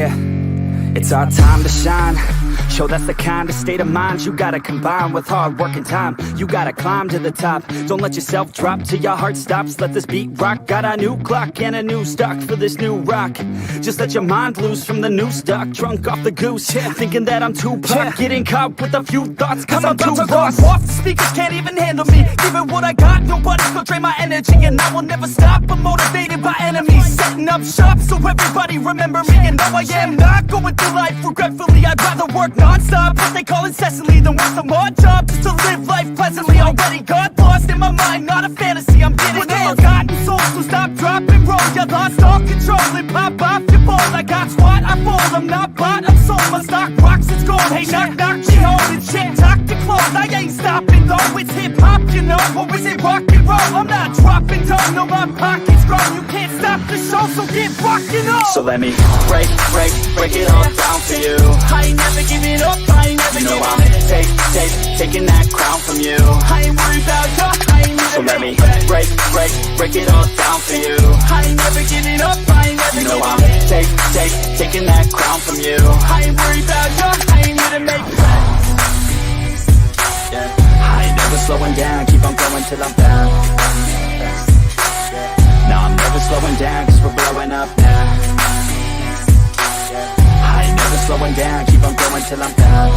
Yeah, it's our time to shine. Show that's the kind of state of mind you gotta combine with hard work and time. You gotta climb to the top. Don't let yourself drop till your heart stops. Let this beat rock. Got a new clock and a new stock for this new rock. Just let your mind loose from the new stock. Drunk off the goose, thinking that I'm too pop. Getting caught with a few thoughts cause I'm too lost. Off, the speakers can't even handle me. Giving what I got, nobody's gonna drain my energy. And I will never stop, I'm motivated by enemies. Setting up shop so everybody remember me. And no, I am not going through life regretfully. I'd rather work non-stop, what they call incessantly, than work some odd job just to live life pleasantly. Already got lost in my mind, not a fantasy, I'm getting with a forgotten soul. So stop, drop, and roll. You lost all control and pop off your ball. I got squat, I fold, I'm not bought, I'm sold. My stock rocks, it's gold. Hey, knock, knock, she holding shit, talk to close. I ain't stopping though, it's hip-hop, you know. Or is it rock and roll? I'm not dropping down, no, my pocket's grown. You can't stop the show, so get rockin' on. So let me break it all down for you. I ain't never giving up, I ain't never giving up. Taking that crown from you. I ain't worried about you, I ain't never. So let me break it all down for you. I ain't never giving up, I ain't never giving up. Taking that crown from you. I ain't worried about you, I ain't here to make friends. Yeah. I ain't never slowing down, keep on going till I'm down. No, I'm never slowing down cause we're blowing up now. I ain't never slowing down, keep on going till I'm down.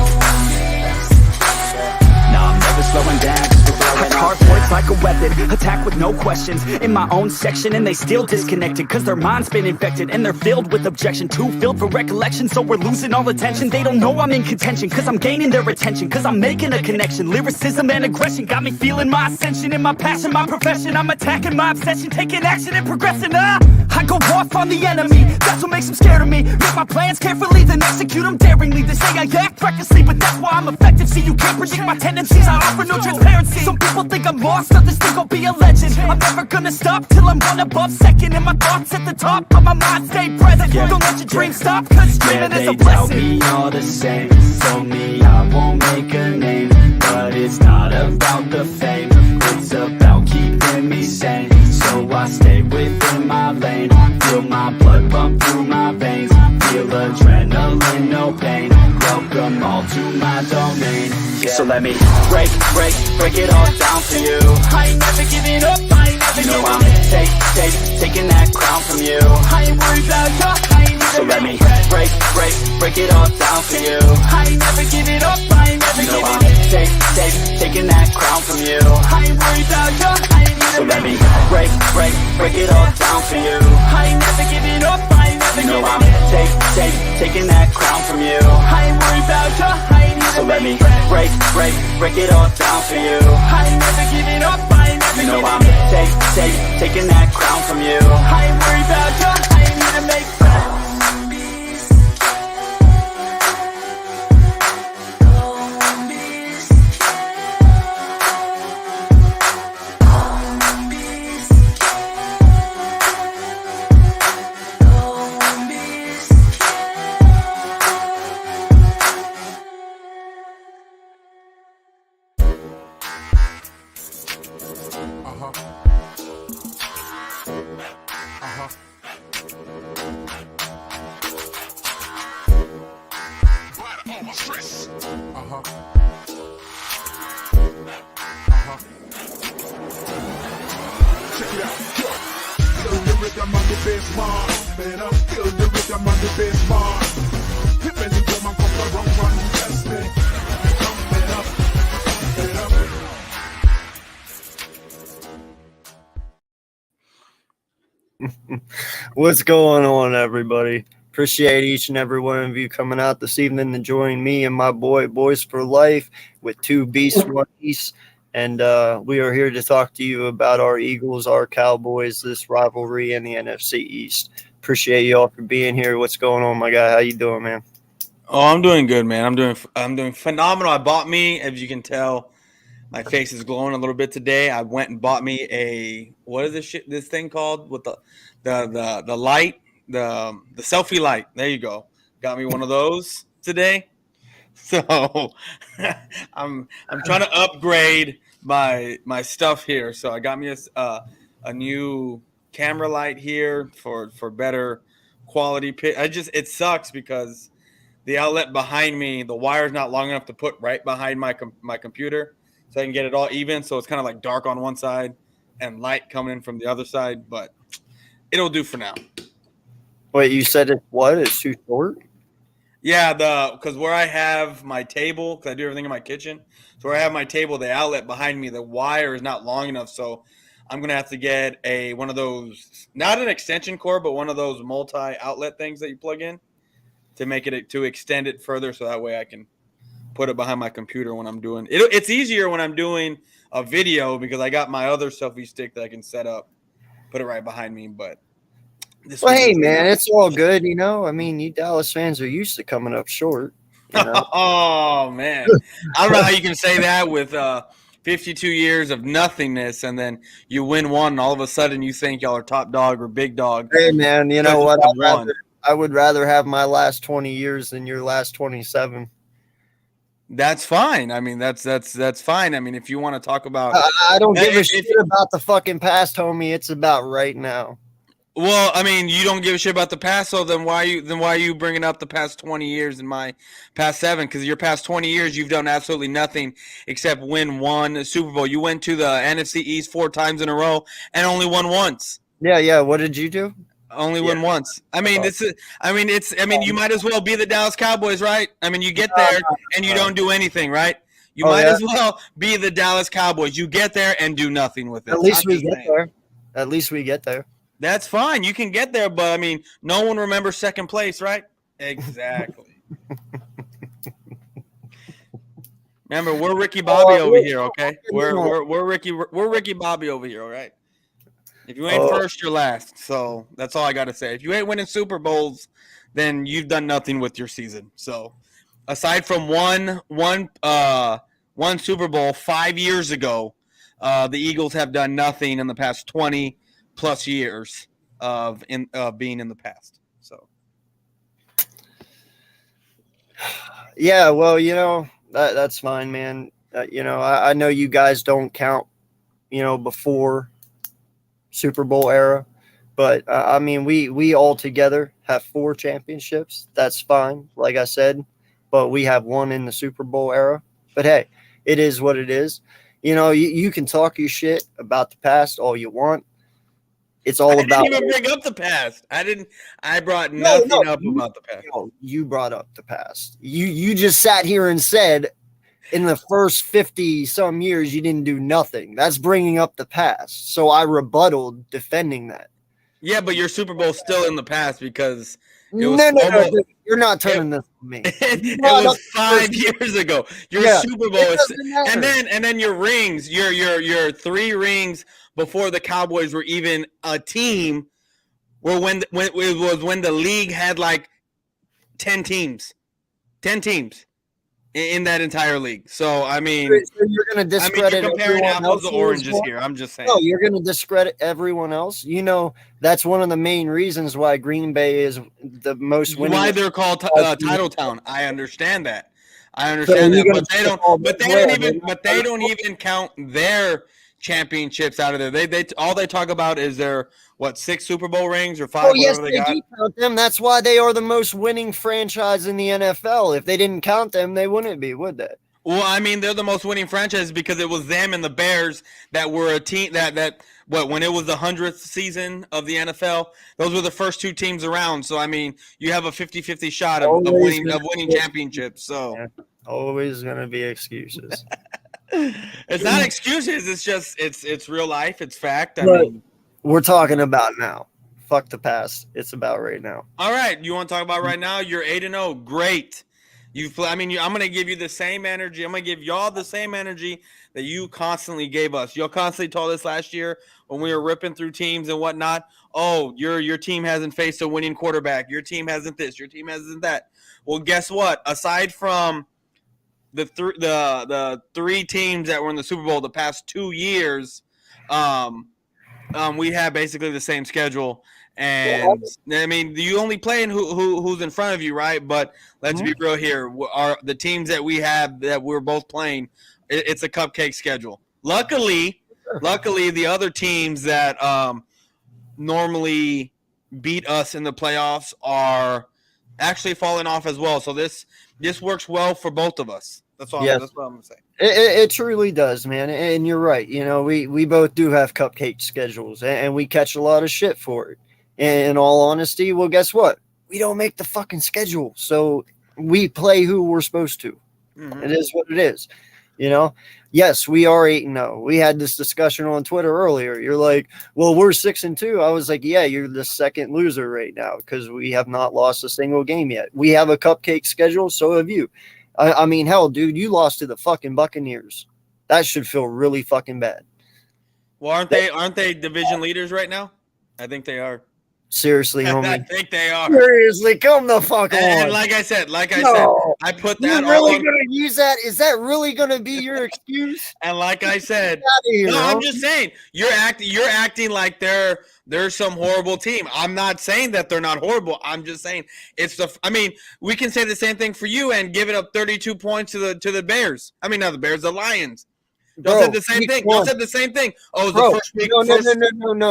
No, I'm never slowing down cause we're blowing up. Hard words like a weapon, attack with no questions. In my own section and they still disconnected cause their mind's been infected and they're filled with objection. Too filled for recollection so we're losing all attention. They don't know I'm in contention cause I'm gaining their attention. Cause I'm making a connection. Lyricism and aggression got me feeling my ascension. In my passion, my profession, I'm attacking my obsession. Taking action and progressing. I go off on the enemy, that's what makes them scared of me. Make my plans carefully, then execute them daringly. They say I act recklessly, but that's why I'm effective. See, you can't predict my tendencies, I offer no transparency. Some people think I'm lost, others think I'll be a legend. I'm never gonna stop till I'm one above second. And my thoughts at the top, but my mind stay present. Don't let your dreams stop, cause dreaming is a blessing. They doubt me all the same, told me I won't make a name. But it's not about the fame, it's about keeping me sane. So I stay within my lane, feel my blood pump through my veins. Feel adrenaline, no pain, welcome all to my domain. Yeah. So let me break it all down for you. I ain't never giving up, I ain't never giving up. Taking that crown from you. I ain't worried about you, I ain't never. So let me break it all down for you. I ain't never giving up, I ain't never giving up. Taking that crown from you. I ain't worried about you, I ain't never. So let me break it all down for you. I ain't never giving up, I ain't never giving up. Taking that crown from you. I ain't worried about you, I ain't never. So let me break it all down for you. I ain't never giving up, I ain't never giving up. Taking that crown from you. I ain't worried about you, I ain't here to make friends. What's going on, everybody? Appreciate each and every one of you coming out this evening to join me and my Boys for Life with two Beast Monkeys. And we are here to talk to you about our Eagles, our Cowboys, this rivalry in the NFC East. Appreciate you all for being here. What's going on, my guy? How you doing, man? Oh, I'm doing good, man. I'm doing phenomenal. I bought me, as you can tell, my face is glowing a little bit today. I went and bought me what is this thing called with the light, the selfie light. There you go. Got me one of those today. So I'm trying to upgrade my stuff here. So I got me a new camera light here for better quality pit. It sucks because the outlet behind me, the wire's not long enough to put right behind my computer, so I can get it all even. So it's kind of like dark on one side and light coming in from the other side, but it'll do for now. Wait, you said it's too short? Yeah, because where I have my table, because I do everything in my kitchen, so where I have my table, the outlet behind me, the wire is not long enough, so I'm gonna have to get one of those, not an extension cord, but one of those multi-outlet things that you plug in to make it to extend it further, so that way I can put it behind my computer when I'm doing it. It's easier when I'm doing a video because I got my other selfie stick that I can set up, put it right behind me, but. Well, hey, man, it's all good, you know. I mean, you Dallas fans are used to coming up short. You know? Oh, man. I don't know how you can say that with 52 years of nothingness, and then you win one, and all of a sudden you think y'all are top dog or big dog. Hey, man, you know what? I would rather have my last 20 years than your last 27. That's fine. I mean, that's fine. I mean, if you want to talk about, I don't give a shit about the fucking past, homie. It's about right now. Well, I mean, you don't give a shit about the past, so then why are you bringing up the past 20 years and my past 7? Because your past 20 years, you've done absolutely nothing except win one Super Bowl. You went to the NFC East 4 times in a row and only won once. Yeah. What did you do? Only win once. I mean, you might as well be the Dallas Cowboys, right? I mean, you get there and you don't do anything, right? You might as well be the Dallas Cowboys. You get there and do nothing with it. At least we get there. At least we get there. That's fine. You can get there, but I mean, no one remembers second place, right? Exactly. Remember, we're Ricky Bobby over here, okay? We're Ricky Bobby over here, all right? If you ain't first, you're last. So that's all I got to say. If you ain't winning Super Bowls, then you've done nothing with your season. So aside from one Super Bowl 5 years ago, the Eagles have done nothing in the past 20 plus years of being in the past. So yeah, well, you know, that's fine, man. You know, I know you guys don't count, you know, before Super Bowl era, but I mean, we all together have 4 championships. That's fine, like I said, but we have 1 in the Super Bowl era. But hey, it is what it is. You know, you can talk your shit about the past all you want. It's all about. I didn't even bring up the past. I brought nothing up about the past. No, you brought up the past. You just sat here and said in the first 50 some years you didn't do nothing. That's bringing up the past. So I rebutted defending that. Yeah, but your Super Bowl's still in the past because it was no. You're not turning this on me. It was 5 years ago. Your Super Bowl is, and then your rings, your 3 rings before the Cowboys were even a team, were when the league had like 10 teams in that entire league. So I mean, so you're going to discredit. You're comparing apples to oranges here. I'm just saying. No, you're going to discredit everyone else. You know, that's one of the main reasons why Green Bay is the most winning. Why they're called Title Town. I understand that. But they don't even count their championships out of there. They all they talk about is their 6 Super Bowl rings or 5. Oh yes, they do count them. That's why they are the most winning franchise in the NFL. If they didn't count them, they wouldn't be, would they? Well, I mean, they're the most winning franchise because it was them and the Bears that were a team that when it was the 100th season of the NFL, those were the first 2 teams around. So I mean, you have a 50-50 shot of winning championships. So always going to be excuses. It's not excuses. It's just it's real life. It's fact. I mean, we're talking about now. Fuck the past. It's about right now. All right, you want to talk about right now? You're 8-0. Great. I'm going to give you the same energy. I'm going to give y'all the same energy that you constantly gave us. Y'all constantly told us last year when we were ripping through teams and whatnot. Oh, your team hasn't faced a winning quarterback. Your team hasn't this. Your team hasn't that. Well, guess what? Aside from the 3 teams that were in the Super Bowl the past 2 years, we have basically the same schedule. And I mean, you only playing who's in front of you, right? But let's be real here. Are the teams that we have that we're both playing? It's a cupcake schedule. Luckily, the other teams that normally beat us in the playoffs are actually falling off as well. So this works well for both of us. That's what I'm gonna say. It truly does, man. And you're right. You know, we both do have cupcake schedules, and we catch a lot of shit for it. And in all honesty, well, guess what? We don't make the fucking schedule, so we play who we're supposed to. Mm-hmm. It is what it is. You know, yes, we are 8-0. We had this discussion on Twitter earlier. You're like, well, we're 6-2. I was like, yeah, you're the second loser right now because we have not lost a single game yet. We have a cupcake schedule, so have you. I mean, hell, dude, you lost to the fucking Buccaneers. That should feel really fucking bad. Well, aren't they division leaders right now? I think they are. Seriously, homie. I think they are. Seriously, come the fuck on. And like I said, I put that. You're really gonna use that? Is that really gonna be your excuse? And like I said, I'm just saying you're acting like they're some horrible team. I'm not saying that they're not horrible. I'm just saying I mean, we can say the same thing for you and give it up 32 points to the Bears. I mean, not the Bears, the Lions. Y'all said the same thing. Y'all said the same thing. Oh, it was the first week.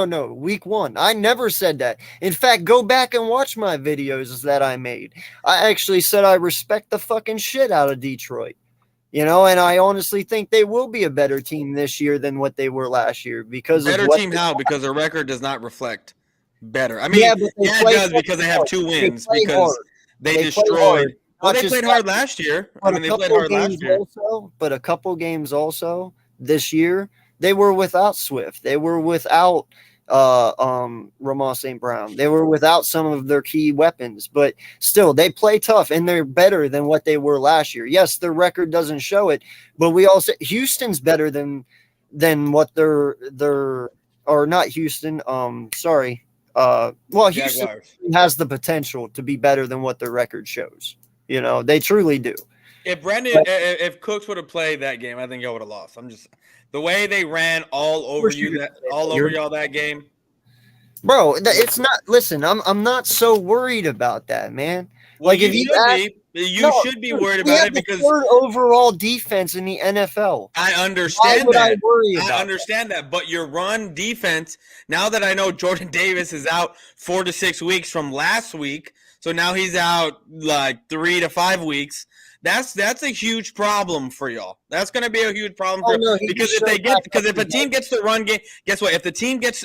No. Week 1. I never said that. In fact, go back and watch my videos that I made. I actually said I respect the fucking shit out of Detroit. You know, and I honestly think they will be a better team this year than what they were last year because better team how? Because their record does not reflect better. I mean, it does because they have 2 wins because they destroyed. Well, they played hard last year. I mean, they played hard last year. But a couple games also this year, they were without Swift. They were without Ramon St. Brown. They were without some of their key weapons. But still, they play tough, and they're better than what they were last year. Yes, their record doesn't show it, but we also Houston's better than what they're or not Houston. Sorry. Well, Houston has the potential to be better than what their record shows. You know, they truly do. If Cooks would have played that game, I think y'all would have lost. I'm just the way they ran all over y'all that game. Bro, it's not. Listen, I'm not so worried about that, man. Well, like if you should be worried about it because third overall defense in the NFL. I understand that. I understand that, but your run defense. Now that I know Jordan Davis is out 4 to 6 weeks from last week, so now he's out like 3 to 5 weeks. That's a huge problem for y'all. That's going to be a huge problem because if a team gets the run game, guess what? If a team gets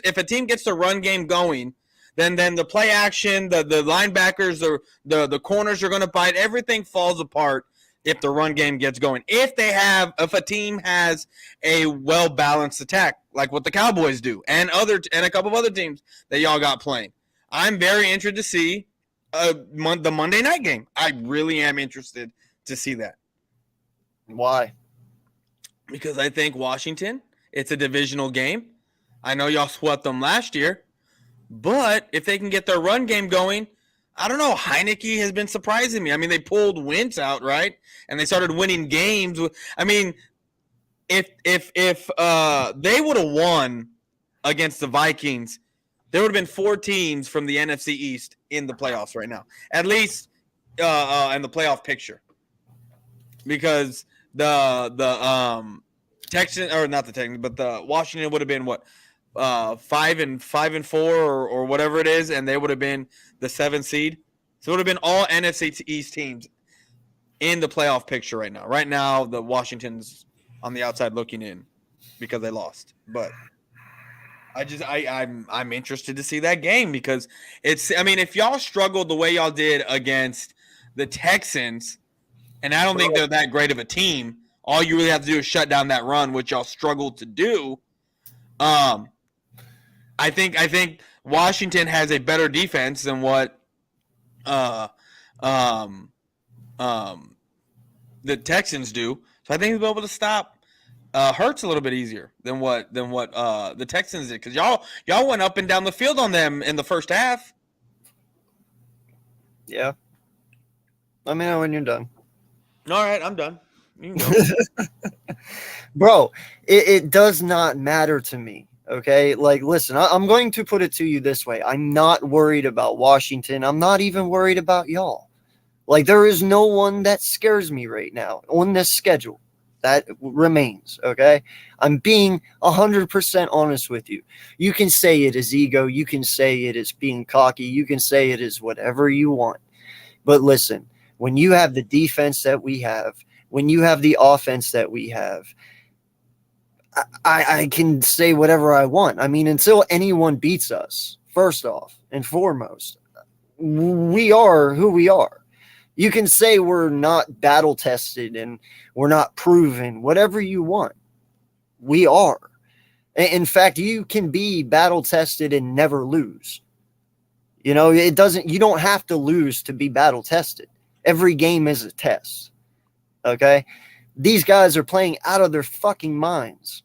the run game going, then the play action, the linebackers, the corners are going to bite. Everything falls apart if the run game gets going. If a team has a well balanced attack like what the Cowboys do and a couple of other teams that y'all got playing, I'm very interested to see the Monday night game. I really am interested to see that. Why? Because I think Washington, it's a divisional game. I know y'all swept them last year, but if they can get their run game going, I don't know. Heineke has been surprising me. I mean, they pulled Wentz out, right? And they started winning games. I mean, if they would have won against the Vikings, there would have been 4 teams from the NFC East in the playoffs right now, at least in the playoff picture. Because the Texans, or not the Texans, but the Washington would have been what 5-4 or whatever it is, and they would have been the 7th seed. So it would have been all NFC East teams in the playoff picture right now. Right now, the Washington's on the outside looking in because they lost. But I'm interested to see that game because if y'all struggled the way y'all did against the Texans. And I don't think they're that great of a team. All you really have to do is shut down that run, which y'all struggled to do. I think Washington has a better defense than what the Texans do. So I think they'll be able to stop Hurts a little bit easier than what the Texans did because y'all went up and down the field on them in the first half. Yeah. Let me know when you're done. All right, I'm done. You can go. Bro, it does not matter to me, okay? Like, listen, I'm going to put it to you this way. I'm not worried about Washington. I'm not even worried about y'all. Like, there is no one that scares me right now on this schedule. That remains, okay? I'm being 100% honest with you. You can say it is ego. You can say it is being cocky. You can say it is whatever you want. But listen, when you have the defense that we have, when you have the offense that we have, I can say whatever I want. I mean, until anyone beats us, first off and foremost, we are who we are. You can say we're not battle tested and we're not proven, whatever you want. We are. In fact, you can be battle tested and never lose. You know, you don't have to lose to be battle tested. Every game is a test. Okay? These guys are playing out of their fucking minds.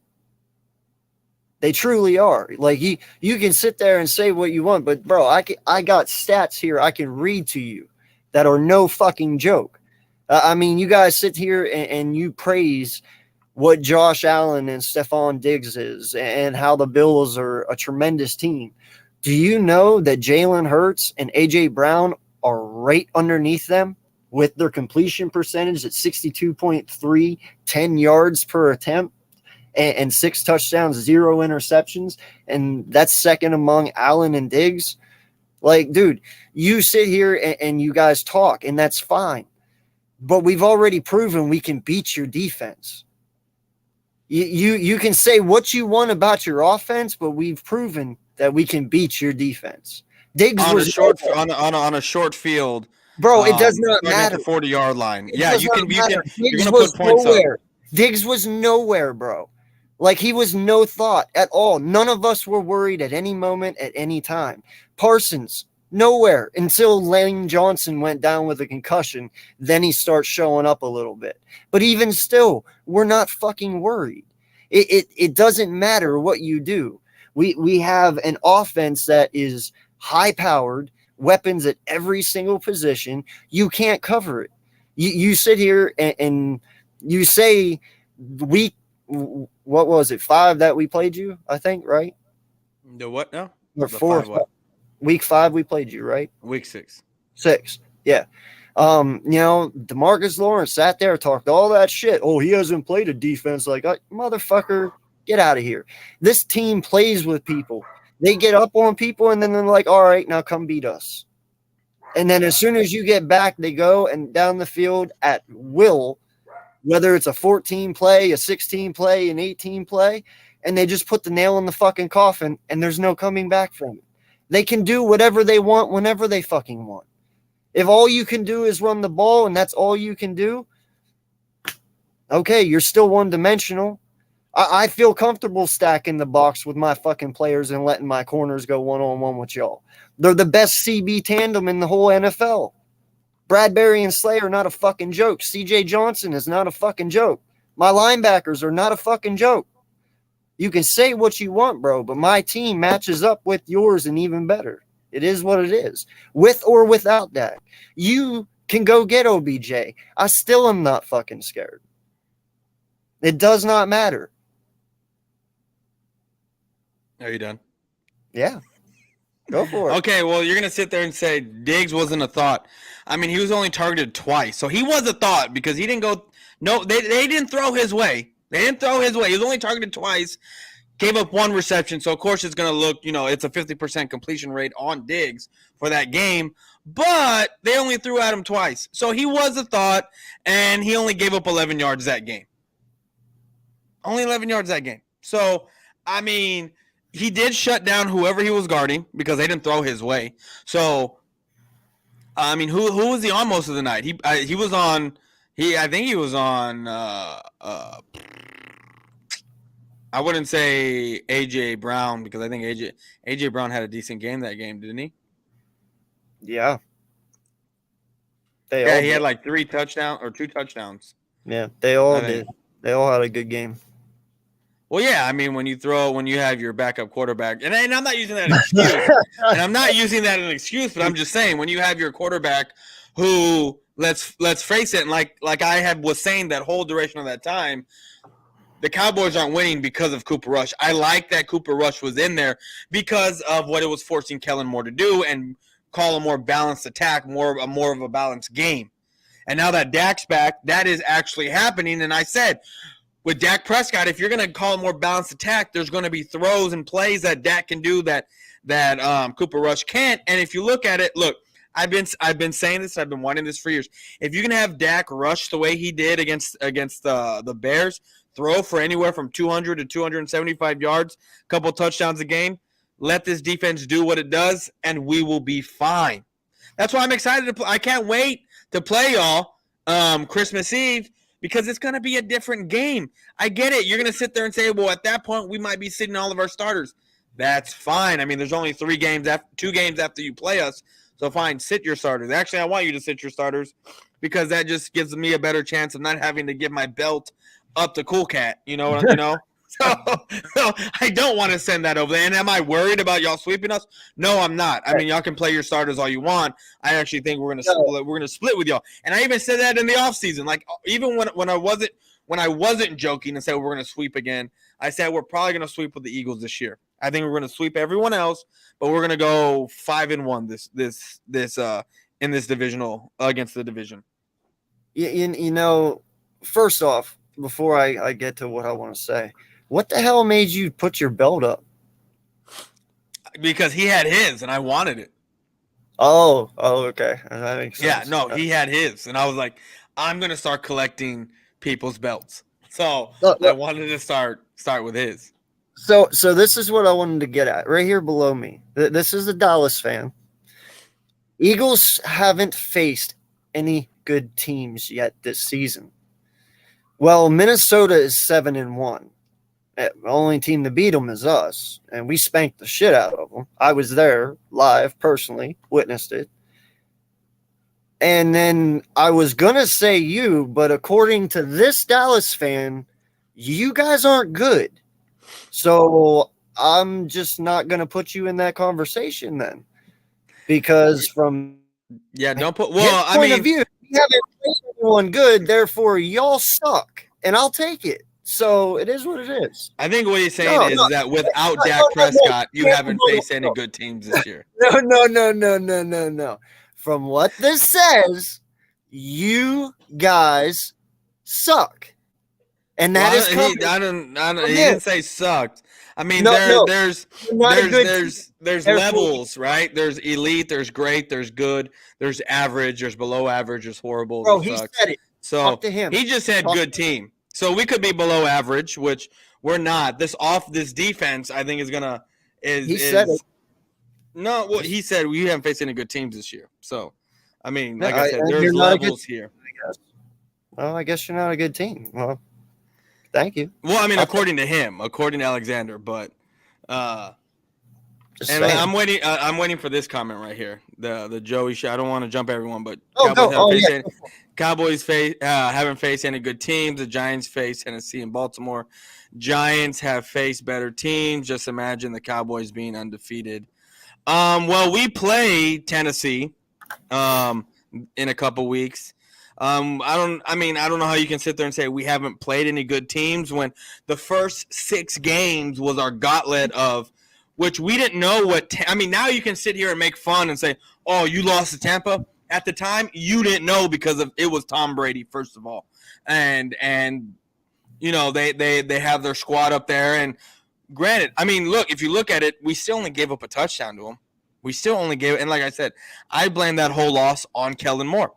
They truly are. Like, you can sit there and say what you want, but bro, I got stats here I can read to you that are no fucking joke. I mean, you guys sit here and you praise what Josh Allen and Stephon Diggs is and how the Bills are a tremendous team. Do you know that Jalen Hurts and A.J. Brown are right underneath them with their completion percentage at 62.3, 10 yards per attempt, and 6 touchdowns, 0 interceptions, and that's second among Allen and Diggs? Like, dude, you sit here and you guys talk, and that's fine. But we've already proven we can beat your defense. You can say what you want about your offense, but we've proven that we can beat your defense. Diggs on was on a short field, bro. It does not starting matter. at the 40-yard line. It Yeah, does you not can matter. you're Diggs gonna was put points nowhere. up. Diggs was nowhere, bro. Like, he was no thought at all. None of us were worried at any moment, at any time. Parsons, nowhere until Lane Johnson went down with a concussion. Then he starts showing up a little bit. But even still, we're not fucking worried. It doesn't matter what you do. We have an offense that is high-powered, weapons at every single position. You can't cover it. You sit here and you say what was it, 5 that we played you, I think, right? The what now? Or The 4, 5 what? week 5 we played you, right? Week 6. 6, yeah. You know, DeMarcus Lawrence sat there, talked all that shit. Oh, he hasn't played a defense like that. Motherfucker, get out of here. This team plays with people. They get up on people, and then they're like, all right, now come beat us. And then as soon as you get back, they go and down the field at will, whether it's a 14 play, a 16 play, an 18 play, and they just put the nail in the fucking coffin, and there's no coming back from it. They can do whatever they want whenever they fucking want. If all you can do is run the ball and that's all you can do, okay, you're still one-dimensional. I feel comfortable stacking the box with my fucking players and letting my corners go one-on-one with y'all. They're the best CB tandem in the whole NFL. Bradbury and Slay are not a fucking joke. CJ Johnson is not a fucking joke. My linebackers are not a fucking joke. You can say what you want, bro, but my team matches up with yours and even better. It is what it is. With or without that. You can go get OBJ. I still am not fucking scared. It does not matter. Are you done? Yeah. Go for it. Okay, well, you're going to sit there and say Diggs wasn't a thought. I mean, he was only targeted twice. So he was a thought because he didn't go – no, they didn't throw his way. They didn't throw his way. He was only targeted twice, gave up 1 reception. So, of course, it's going to look – it's a 50% completion rate on Diggs for that game. But they only threw at him twice. So he was a thought, and he only gave up 11 yards that game. Only 11 yards that game. So, I mean – he did shut down whoever he was guarding because they didn't throw his way. So, I mean, who was he on most of the night? He was on. I think he was on. I wouldn't say A.J. Brown because I think A.J. Brown had a decent game that game, didn't he? Yeah. He had like 3 touchdowns or 2 touchdowns. Yeah, they all did. They all had a good game. Well, yeah, I mean, when you have your backup quarterback, and I'm not using that as an excuse, but I'm just saying when you have your quarterback who let's face it, and like I was saying that whole duration of that time, the Cowboys aren't winning because of Cooper Rush. I like that Cooper Rush was in there because of what it was forcing Kellen Moore to do and call a more balanced attack, more of a balanced game. And now that Dak's back, that is actually happening. And I said, with Dak Prescott, if you're going to call a more balanced attack, there's going to be throws and plays that Dak can do that Cooper Rush can't. And if you look at it, look, I've been saying this, I've been wanting this for years. If you can have Dak rush the way he did against the Bears, throw for anywhere from 200 to 275 yards, a couple touchdowns a game, let this defense do what it does, and we will be fine. That's why I'm excited to play. I can't wait to play y'all Christmas Eve, because it's going to be a different game. I get it. You're going to sit there and say, well, at that point, we might be sitting all of our starters. That's fine. I mean, there's only 2 games after you play us. So fine, sit your starters. Actually, I want you to sit your starters, because that just gives me a better chance of not having to give my belt up to Cool Cat. You know what you know? So I don't want to send that over there. And am I worried about y'all sweeping us? No, I'm not. I mean, y'all can play your starters all you want. I actually think we're gonna split with y'all. And I even said that in the offseason. Like, even when I wasn't joking and said we're gonna sweep again, I said we're probably gonna sweep with the Eagles this year. I think we're gonna sweep everyone else, but we're gonna go 5-1 this in this divisional against the division. You know, first off, before I get to what I want to say, what the hell made you put your belt up? Because he had his and I wanted it. Oh, okay. That makes sense. Yeah, no, he had his, and I was like, I'm gonna start collecting people's belts. So I wanted to start with his. So this is what I wanted to get at right here below me. This is a Dallas fan. Eagles haven't faced any good teams yet this season. Well, Minnesota is 7-1. The only team to beat them is us, and we spanked the shit out of them. I was there live, personally, witnessed it. And then I was going to say you, but according to this Dallas fan, you guys aren't good. So I'm just not going to put you in that conversation then. Because from don't put – well, I mean – of view, you haven't played anyone good, therefore y'all suck, and I'll take it. So it is what it is. I think what he's saying is that without Dak Prescott, you haven't faced any good teams this year. No. From what this says, you guys suck. And that is he didn't say sucked. I mean, there's levels, right? There's elite, there's great, there's good, there's average, there's below average, there's horrible. Bro, he said it. So talk to him. He just said good team. So we could be below average, which we're not. This defense, I think, he said it. No, well, he said we haven't faced any good teams this year. So, I mean, like I said, there's levels here. Well, I guess you're not a good team. Well, thank you. Well, I mean, according to him, according to Alexander, but I'm waiting. I'm waiting for this comment right here. The Joey show. I don't want to jump everyone, but Cowboys haven't faced any good teams. The Giants face Tennessee and Baltimore. Giants have faced better teams. Just imagine the Cowboys being undefeated. Well, we play Tennessee in a couple weeks. I don't know how you can sit there and say we haven't played any good teams when the first 6 games was our gauntlet of which we didn't know what now you can sit here and make fun and say, oh, you lost to Tampa. At the time, you didn't know because it was Tom Brady, first of all. And you know, they have their squad up there. And granted, I mean, look, if you look at it, we still only gave up a touchdown to them. We still only gave – and like I said, I blame that whole loss on Kellen Moore.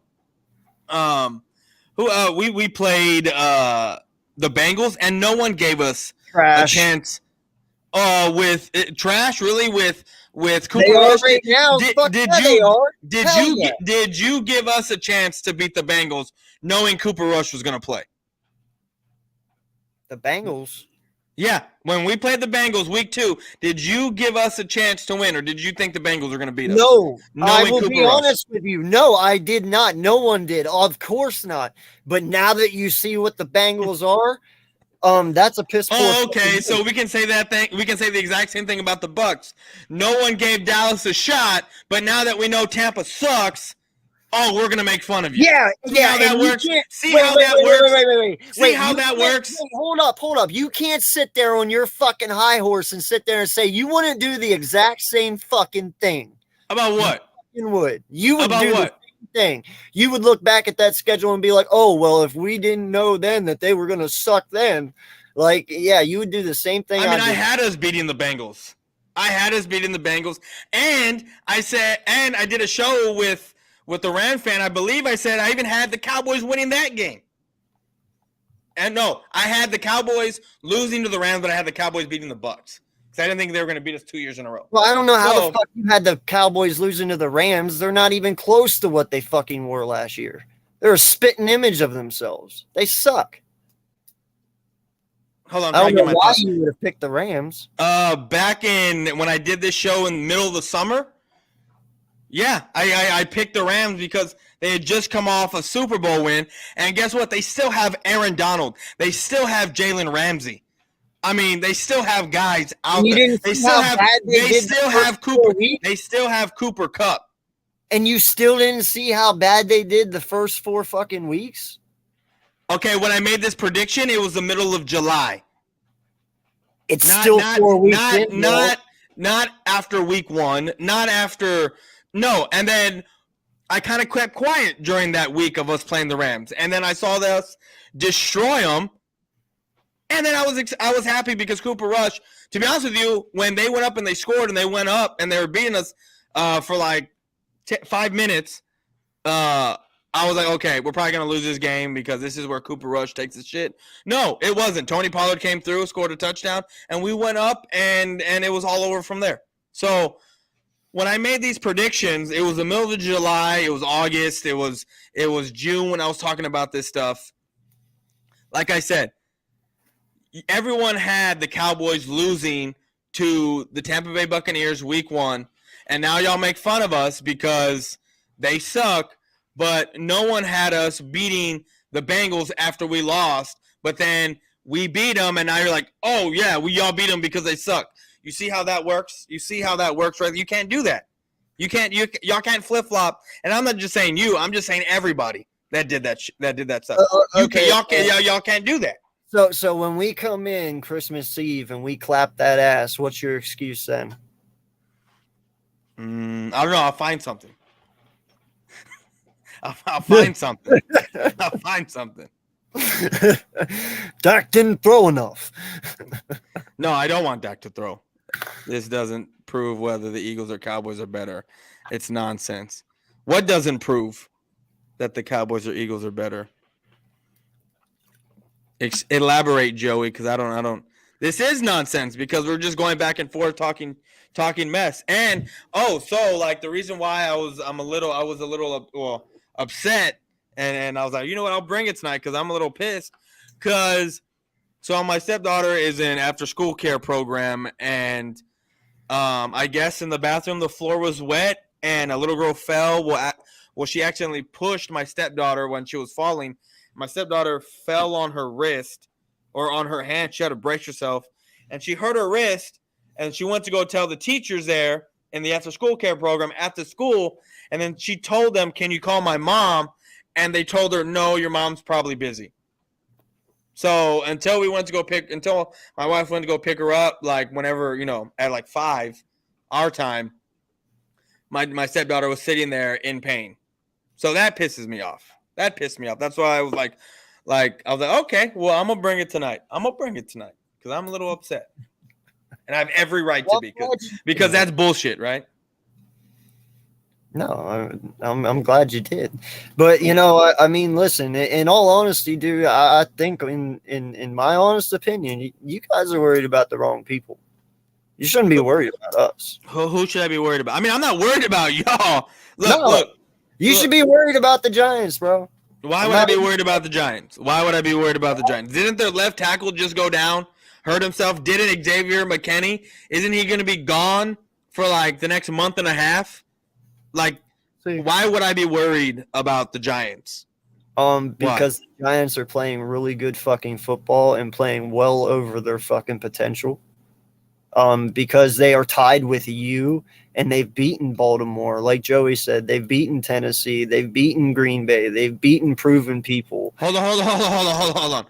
We played the Bengals, and no one gave us a chance – with trash, really, with Cooper Rush. Right now. Did you give us a chance to beat the Bengals, knowing Cooper Rush was going to play? The Bengals. Yeah, when we played the Bengals week 2, did you give us a chance to win, or did you think the Bengals were going to beat us? No, I will be honest with you. No, I did not. No one did. Of course not. But now that you see what the Bengals are. That's a piss poor. Oh, okay. So we can say that thing. We can say the exact same thing about the Bucks. No one gave Dallas a shot, but now that we know Tampa sucks, we're gonna make fun of you. Yeah. See how that works. See how that works. See how that works. Hold up. You can't sit there on your fucking high horse and sit there and say you wouldn't do the exact same fucking thing. About what? You would. You would about do what? the thing. You would look back at that schedule and be like, oh, well, if we didn't know then that they were going to suck then, like, yeah, you would do the same thing. I mean, I had us beating the Bengals. And I said, and I did a show with the Ram fan. I believe I said I even had the Cowboys winning that game. And no, I had the Cowboys losing to the Rams, but I had the Cowboys beating the Bucs. Because I didn't think they were going to beat us 2 years in a row. Well, I don't know how the fuck you had the Cowboys losing to the Rams. They're not even close to what they fucking were last year. They're a spitting image of themselves. They suck. Hold on, I don't know why you would have picked the Rams. Back in when I did this show in the middle of the summer, yeah, I picked the Rams because they had just come off a Super Bowl win, and guess what? They still have Aaron Donald. They still have Jalen Ramsey. I mean, they still have guys out there. They still have Cooper. They still have Cooper Kupp. And you still didn't see how bad they did the first 4 fucking weeks? Okay, when I made this prediction, it was the middle of July. It's still 4 weeks in. Not after week 1. Not after – no, and then I kind of kept quiet during that week of us playing the Rams. And then I saw us destroy them. And then I was happy because Cooper Rush, to be honest with you, when they went up and they scored and they went up and they were beating us for like 5 minutes, I was like, okay, we're probably going to lose this game because this is where Cooper Rush takes his shit. No, it wasn't. Tony Pollard came through, scored a touchdown, and we went up, and it was all over from there. So when I made these predictions, it was the middle of July, it was August, it was June when I was talking about this stuff. Like I said, everyone had the Cowboys losing to the Tampa Bay Buccaneers week 1, and now y'all make fun of us because they suck, but no one had us beating the Bengals after we lost, but then we beat them, and now you're like, oh, yeah, y'all beat them because they suck. You see how that works? Right? You can't do that. Y'all can't flip-flop, and I'm not just saying you. I'm just saying everybody that did that stuff. Okay. Y'all can't do that. So when we come in Christmas Eve and we clap that ass, what's your excuse then? I don't know. I'll find something. I'll find something. I'll find something. Dak didn't throw enough. No, I don't want Dak to throw. This doesn't prove whether the Eagles or Cowboys are better. It's nonsense. What doesn't prove that the Cowboys or Eagles are better? Elaborate, Joey, because I don't. This is nonsense because we're just going back and forth talking mess. And so like the reason why I was a little upset, and I was like, you know what, I'll bring it tonight because I'm a little pissed. So my stepdaughter is in after school care program, and I guess in the bathroom the floor was wet and a little girl fell. Well, she accidentally pushed my stepdaughter when she was falling. My stepdaughter fell on her wrist or on her hand. She had to brace herself, and she hurt her wrist, and she went to go tell the teachers there in the after-school care program at the school, and then she told them, can you call my mom? And they told her, no, your mom's probably busy. So until my wife went to go pick her up, like whenever, at like 5, our time, my stepdaughter was sitting there in pain. So that pisses me off. That's why I was like, okay, well, I'm going to bring it tonight. Because I'm a little upset. And I have every right to be because that's bullshit, right? No, I'm glad you did. But, I mean, listen, in all honesty, dude, I think in my honest opinion, you guys are worried about the wrong people. You shouldn't be worried about us. Who should I be worried about? I mean, I'm not worried about y'all. Look. You should be worried about the Giants, bro. Why would I be worried about the Giants? Didn't their left tackle just go down, hurt himself? Didn't Xavier McKinney? Isn't he going to be gone for like the next month and a half? Like, why would I be worried about the Giants? Because the Giants are playing really good fucking football and playing well over their fucking potential. Because they are tied with you and they've beaten Baltimore. Like Joey said, they've beaten Tennessee. They've beaten Green Bay. They've beaten proven people. Hold on.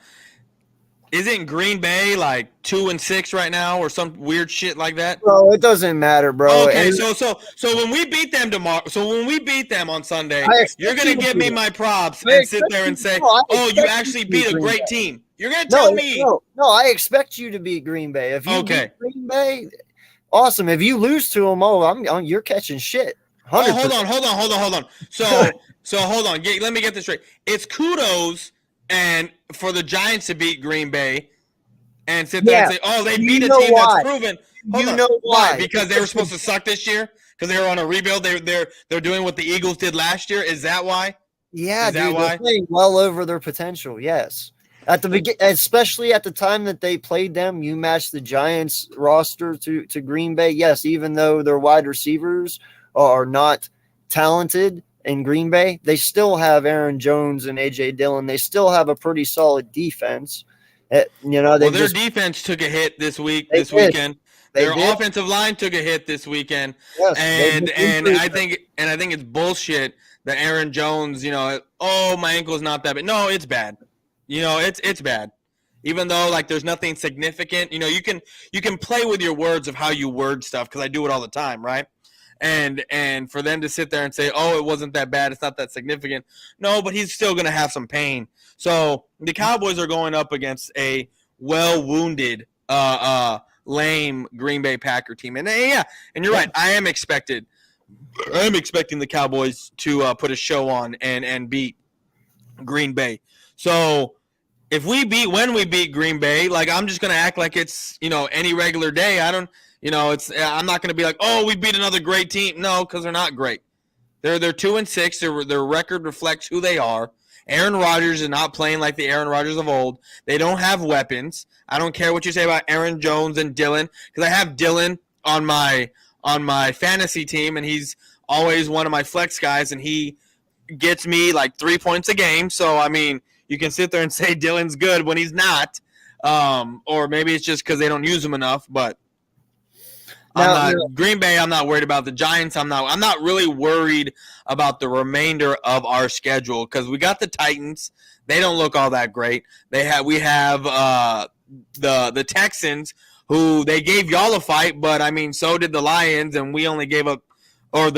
isn't Green Bay like 2-6 right now or some weird shit like that? Bro, it doesn't matter, bro. Okay, And so when we beat them tomorrow, so when we beat them on Sunday, I you're expect gonna you to give do me that. my props I and sit expect there you and to- say, no, I "Oh, you expect actually to beat beat a Green great Bay. team." You're gonna tell me, No, I expect you to beat Green Bay. If you okay. beat Green Bay, awesome. If you lose to them, you're catching shit. Oh, 100%. hold on. So hold on. Let me get this straight. It's kudos and for the Giants to beat Green Bay and sit there and Yeah. say, "Oh, they You beat a know team that's why? proven." Hold You on. know Why? why? Because they were supposed to suck this year? Because they were on a rebuild. They're doing what the Eagles did last year. Is that why? Yeah, Is that dude, they're why? playing well over their potential. Yes. At the begin, especially at the time that they played them, you matched the Giants roster to Green Bay. Yes, even though their wide receivers are not talented in Green Bay, they still have Aaron Jones and AJ Dillon. They still have a pretty solid defense. Well, They their just defense took a hit this they did. weekend. They Their did. offensive line took a hit this weekend, Yes, and they've improved. I think it's bullshit that Aaron Jones, oh, my ankle's not that bad. No, it's bad. It's bad. Even though like there's nothing significant, you can play with your words of how you word stuff because I do it all the time, right? And for them to sit there and say, "Oh, it wasn't that bad. It's not that significant." No, but he's still going to have some pain. So the Cowboys are going up against a well-wounded, lame Green Bay Packer team, and yeah, and you're right. I am expecting the Cowboys to put a show on and beat Green Bay. So when we beat Green Bay, like I'm just gonna act like it's any regular day. I don't. I'm not going to be like, oh, we beat another great team. No, because they're not great. They're 2-6. Their record reflects who they are. Aaron Rodgers is not playing like the Aaron Rodgers of old. They don't have weapons. I don't care what you say about Aaron Jones and Dylan because I have Dylan on my fantasy team and he's always one of my flex guys and he gets me like 3 points a game. So I mean, you can sit there and say Dylan's good when he's not, or maybe it's just because they don't use him enough, but. Green Bay, I'm not worried about. The Giants, I'm not really worried about the remainder of our schedule because we got the Titans. They don't look all that great. We have the Texans who they gave y'all a fight, but I mean so did the Lions, and we only gave up 6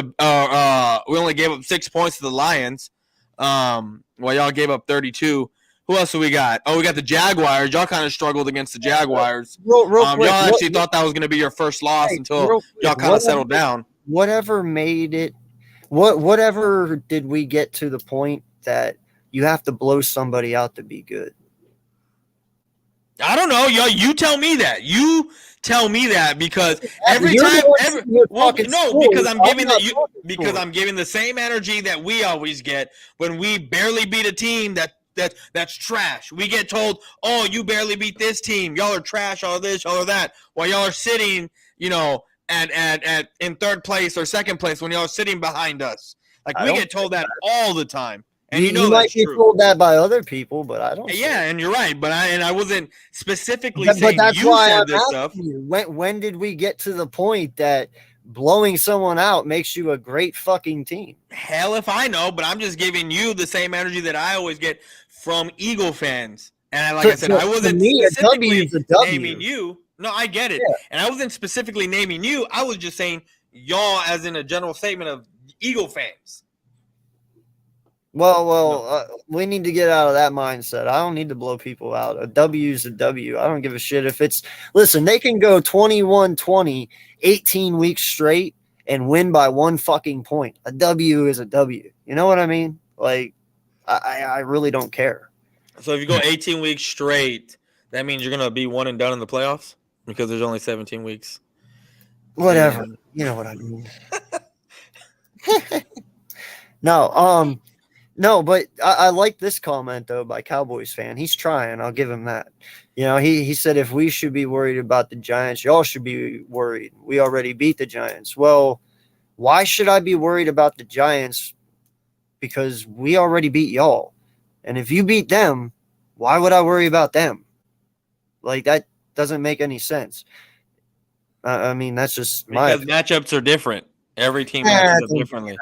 points to the Lions. While y'all gave up 32. Who else do we got? Oh, we got the Jaguars. Y'all kind of struggled against the Jaguars. Real quick, y'all actually thought that was going to be your first loss until y'all kind of settled down. Whatever made it, whatever did we get to the point that you have to blow somebody out to be good? I don't know, y'all. You tell me that. You tell me that because every You're time, because I'm giving the same energy that we always get when we barely beat a team that's trash. We get told, "Oh, you barely beat this team. Y'all are trash. All this, all of that." While y'all are sitting, at in third place or second place when y'all are sitting behind us. Like we get told that all the time. And you might be told that by other people, but I don't. Yeah, and you're right. But I wasn't specifically but saying that's you why said I'm this asking stuff. you, when did we get to the point that blowing someone out makes you a great fucking team? Hell if I know, but I'm just giving you the same energy that I always get from Eagle fans. And I said, I wasn't specifically naming you. No, I get it. Yeah. And I wasn't specifically naming you. I was just saying y'all as in a general statement of Eagle fans. We need to get out of that mindset. I don't need to blow people out. A W is a W. I don't give a shit if it's – listen, they can go 21-20, 18 weeks straight and win by 1 fucking point. A W is a W. You know what I mean? Like, I really don't care. So if you go 18 weeks straight, that means you're going to be one and done in the playoffs because there's only 17 weeks. Whatever. And... you know what I mean. No, but I like this comment, though, by Cowboys fan. He's trying. I'll give him that. He said if we should be worried about the Giants, y'all should be worried. We already beat the Giants. Well, why should I be worried about the Giants? Because we already beat y'all. And if you beat them, why would I worry about them? Like, that doesn't make any sense. I mean, that's just because matchups are different. Every team matches up differently.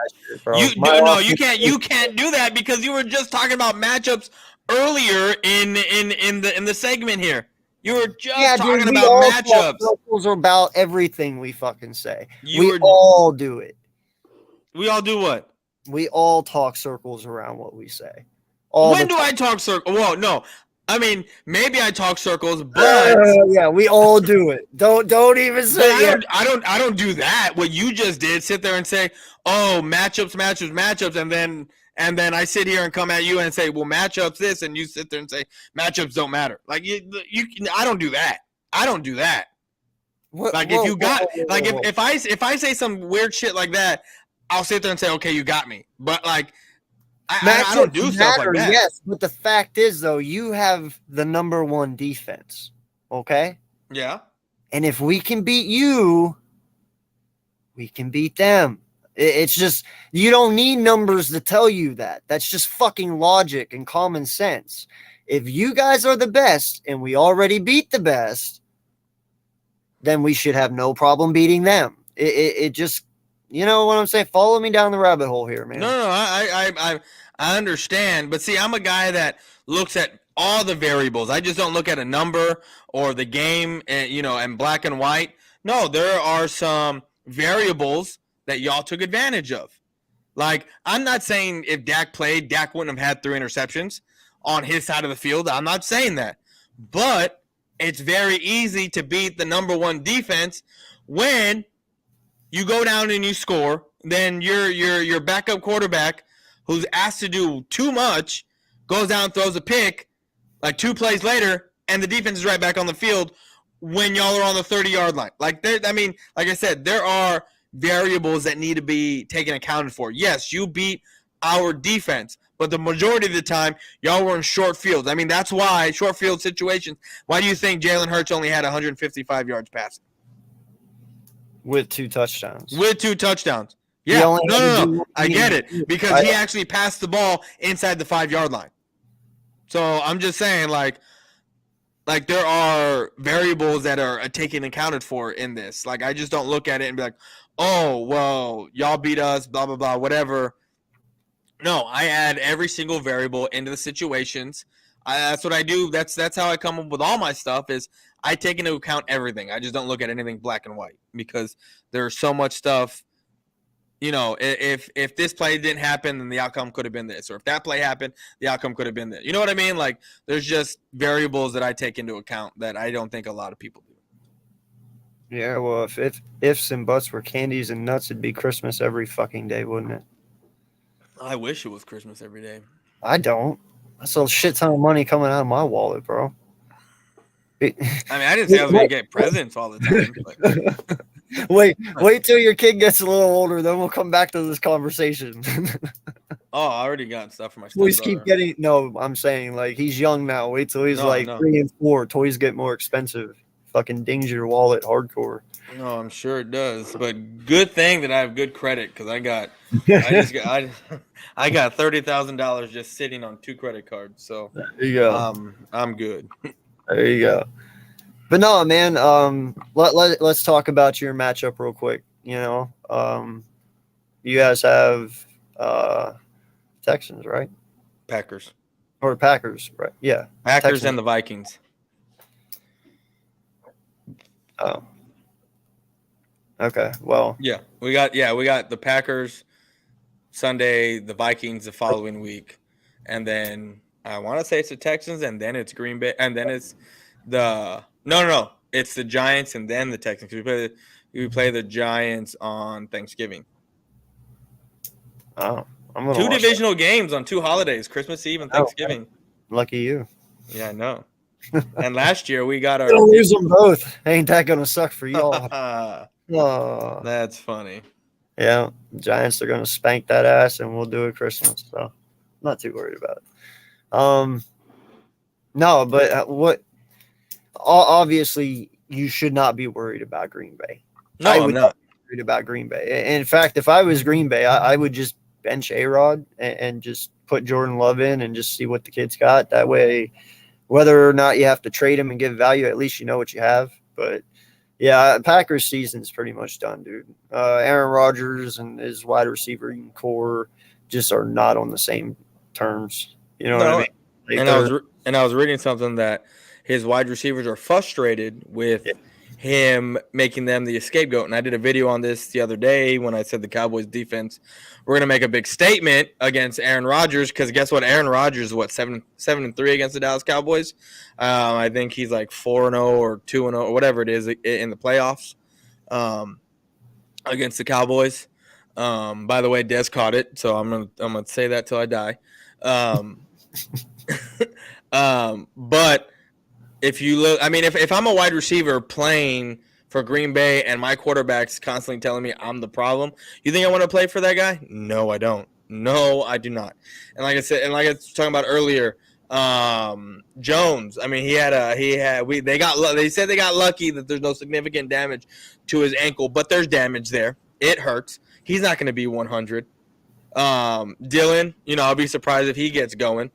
You can't do that because you were just talking about matchups earlier in the segment here. You were just Yeah, dude, talking we about all matchups. talk circles about everything we fucking say. You We were. all do it. We all do what? We all talk circles around what we say. All When the do time. I talk circle? Well, no. I mean, maybe I talk circles, but Yeah, we all do it. Don't even but say yeah. I don't do that. What you just did, sit there and say, "Oh, matchups," and then I sit here and come at you and say, "Well, matchups this," and you sit there and say, "Matchups don't matter." Like I don't do that. I don't do that. Like if you got like if I say some weird shit like that, I'll sit there and say, "Okay, you got me." But like I don't Matchups do stuff like matter, that. yes, but the fact is though, you have the number one defense. Okay? Yeah. And if we can beat you, we can beat them. It's just you don't need numbers to tell you that. That's just fucking logic and common sense. If you guys are the best and we already beat the best, then we should have no problem beating them. It just, you know what I'm saying? Follow me down the rabbit hole here, man. No, I understand, but see, I'm a guy that looks at all the variables. I just don't look at a number or the game, and and black and white. No, there are some variables that y'all took advantage of. Like, I'm not saying if Dak played, Dak wouldn't have had 3 interceptions on his side of the field. I'm not saying that, but it's very easy to beat the number one defense when you go down and you score, then your backup quarterback, who's asked to do too much, goes down, throws a pick, like 2 plays later, and the defense is right back on the field when y'all are on the 30-yard line. Like I said, there are variables that need to be taken accounted for. Yes, you beat our defense, but the majority of the time, y'all were in short fields. I mean, that's why short field situations. Why do you think Jalen Hurts only had 155 yards passing? With 2 touchdowns. With 2 touchdowns. He Yeah. only had to do No. one I get it. thing. Because he actually passed the ball inside the 5-yard line. So I'm just saying, like there are variables that are taken accounted for in this. Like, I just don't look at it and be like, oh, well, y'all beat us, blah, blah, blah, whatever. No, I add every single variable into the situations. That's what I do. That's how I come up with all my stuff is I take into account everything. I just don't look at anything black and white because there's so much stuff. If this play didn't happen, then the outcome could have been this. Or if that play happened, the outcome could have been this. You know what I mean? Like, there's just variables that I take into account that I don't think a lot of people do. Yeah, well, if ifs and buts were candies and nuts, it'd be Christmas every fucking day, wouldn't it? I wish it was Christmas every day. I don't. That's a shit ton of money coming out of my wallet, bro. I mean, I didn't say I was going to get presents all the time. But... Wait till your kid gets a little older, then we'll come back to this conversation. Oh, I already got stuff for my Toys stepbrother. keep getting I'm saying like he's young now. Wait till he's 3 and 4. Toys get more expensive. Fucking dings your wallet hardcore. No, I'm sure it does. But good thing that I have good credit because I got $30,000 just sitting on 2 credit cards. So there you go. I'm good. There you go. But no, man. Let's talk about your matchup real quick. You guys have Texans, right? Packers. Or Packers, right? Yeah. Packers Texans. and the Vikings. Oh. Okay. Well. Yeah, we got the Packers Sunday, the Vikings the following week, and then I want to say it's the Texans, and then it's Green Bay, and then it's the no, it's the Giants, and then the Texans. We play the Giants on Thanksgiving. Oh, I'm gonna 2 divisional games on 2 holidays, Christmas Eve and Thanksgiving. Lucky you. Yeah, I know. And last year we got our You'll lose them both. Ain't that gonna suck for y'all? Oh. That's funny. Yeah, the Giants are gonna spank that ass, and we'll do it Christmas. So, I'm not too worried about it. No, but what? Obviously, you should not be worried about Green Bay. No, I would I'm not worried about Green Bay. In fact, if I was Green Bay, I would just bench A-Rod and just put Jordan Love in and just see what the kid's got. That way, whether or not you have to trade him and give value, at least you know what you have. But yeah, Packers season's pretty much done, dude. Aaron Rodgers and his wide receiver core just are not on the same terms. You know what I mean? Like And I was reading something that his wide receivers are frustrated with him making them the scapegoat. And I did a video on this the other day when I said the Cowboys defense we're gonna make a big statement against Aaron Rodgers, because guess what? Aaron Rodgers is what 7-3 against the Dallas Cowboys. I think he's like 4-0 or 2-0 or whatever it is in the playoffs against the Cowboys. By the way, Des caught it, so I'm gonna say that till I die. But if you look, I mean, if I'm a wide receiver playing for Green Bay and my quarterback's constantly telling me I'm the problem, you think I want to play for that guy? No, I don't. No, I do not. And like I said, and like I was talking about earlier, Jones. I mean, they said they got lucky that there's no significant damage to his ankle, but there's damage there. It hurts. He's not going to be 100. Dylan, I'll be surprised if he gets going.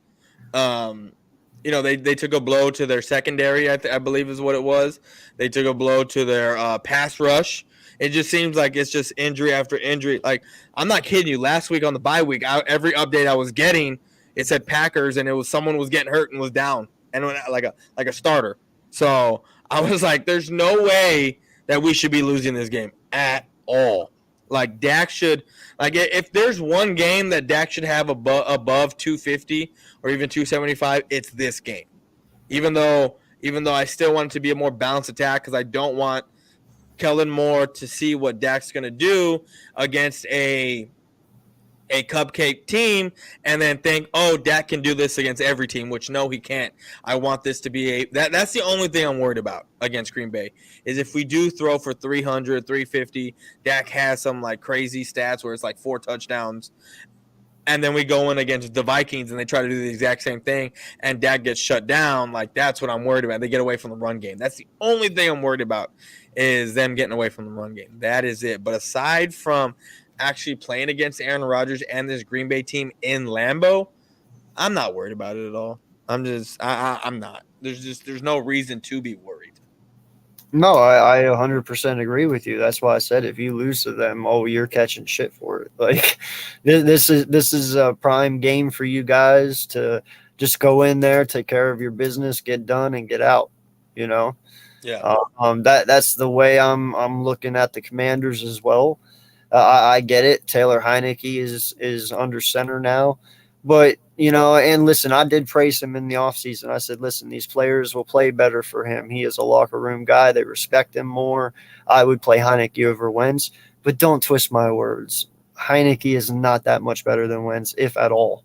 They took a blow to their secondary, I believe is what it was. They took a blow to their pass rush. It just seems like it's just injury after injury. Like, I'm not kidding you. Last week on the bye week, every update I was getting, it said Packers, and it was someone was getting hurt and was down, and like a starter. So I was like, there's no way that we should be losing this game at all. Like, Dak should, like, if there's one game that Dak should have above 250 or even 275, it's this game. Even though I still want it to be a more balanced attack, because I don't want Kellen Moore to see what Dak's going to do against a cupcake team and then think, oh, Dak can do this against every team, which no, he can't. I want this to be that's the only thing I'm worried about against Green Bay, is if we do throw for 300, 350, Dak has some like crazy stats where it's like 4 touchdowns, and then we go in against the Vikings and they try to do the exact same thing and Dak gets shut down. Like, that's what I'm worried about. They get away from the run game. That's the only thing I'm worried about, is them getting away from the run game. That is it. But aside from actually playing against Aaron Rodgers and this Green Bay team in Lambeau, I'm not worried about it at all. I'm not. There's no reason to be worried. No, I 100% agree with you. That's why I said if you lose to them, oh, you're catching shit for it. Like, this is a prime game for you guys to just go in there, take care of your business, get done, and get out. Yeah. That's the way I'm looking at the Commanders as well. I get it. Taylor Heineke is under center now. But, and listen, I did praise him in the offseason. I said, listen, these players will play better for him. He is a locker room guy. They respect him more. I would play Heineke over Wentz. But don't twist my words. Heineke is not that much better than Wentz, if at all.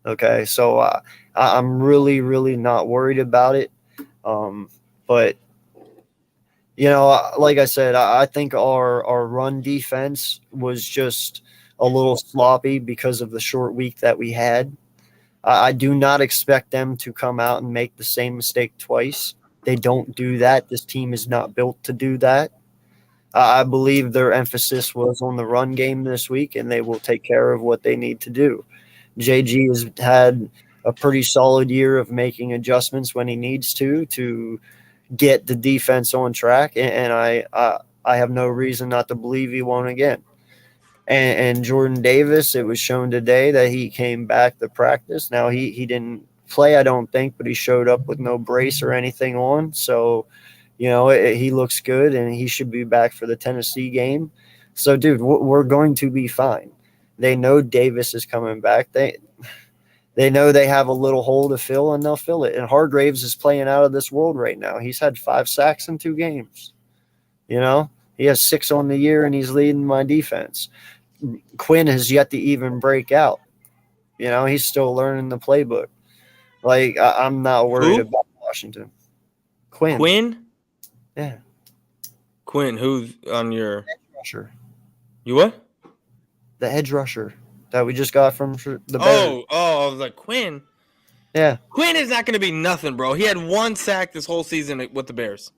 Okay, so I'm really, really not worried about it. But like I said, I think our run defense was just a little sloppy because of the short week that we had. I do not expect them to come out and make the same mistake twice. They don't do that. This team is not built to do that. I believe their emphasis was on the run game this week, and they will take care of what they need to do. JG has had a pretty solid year of making adjustments when he needs to get the defense on track, and I have no reason not to believe he won't again. And Jordan Davis, it was shown today that he came back to practice. Now, he didn't play, I don't think, but he showed up with no brace or anything on. So, he looks good, and he should be back for the Tennessee game. So, dude, we're going to be fine. They know Davis is coming back. They know they have a little hole to fill, and they'll fill it. And Hargraves is playing out of this world right now. He's had 5 sacks in 2 games. He has 6 on the year, and he's leading my defense. Quinn has yet to even break out. He's still learning the playbook. Like, I'm not worried about Washington. Quinn? Yeah. Quinn, who's on your edge rusher? You what? The edge rusher that we just got from the Bears. Oh, I was like, Quinn? Yeah. Quinn is not going to be nothing, bro. He had 1 sack this whole season with the Bears.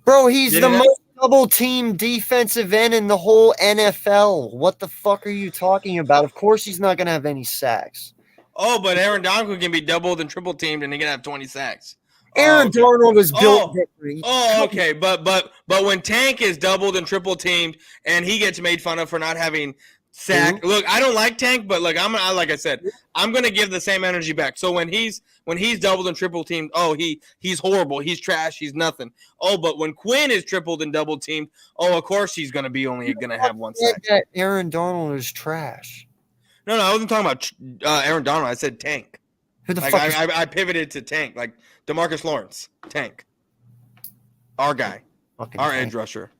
Bro, he's the most double-team defensive end in the whole NFL. What the fuck are you talking about? Of course he's not going to have any sacks. Oh, but Aaron Donald can be doubled and triple-teamed, and he can have 20 sacks. Aaron Darnold was built different. Okay, but when Tank is doubled and triple teamed and he gets made fun of for not having sack. Look, I don't like Tank, but like like I said, I'm gonna give the same energy back. So when he's doubled and triple teamed, oh he's horrible, he's trash, he's nothing. Oh, but when Quinn is tripled and double teamed, oh of course he's gonna have one sack. That Aaron Donald is trash. No, I wasn't talking about Aaron Donald. I said Tank. Who the like fuck? I pivoted to Tank, like DeMarcus Lawrence, Tank, our guy, our edge rusher.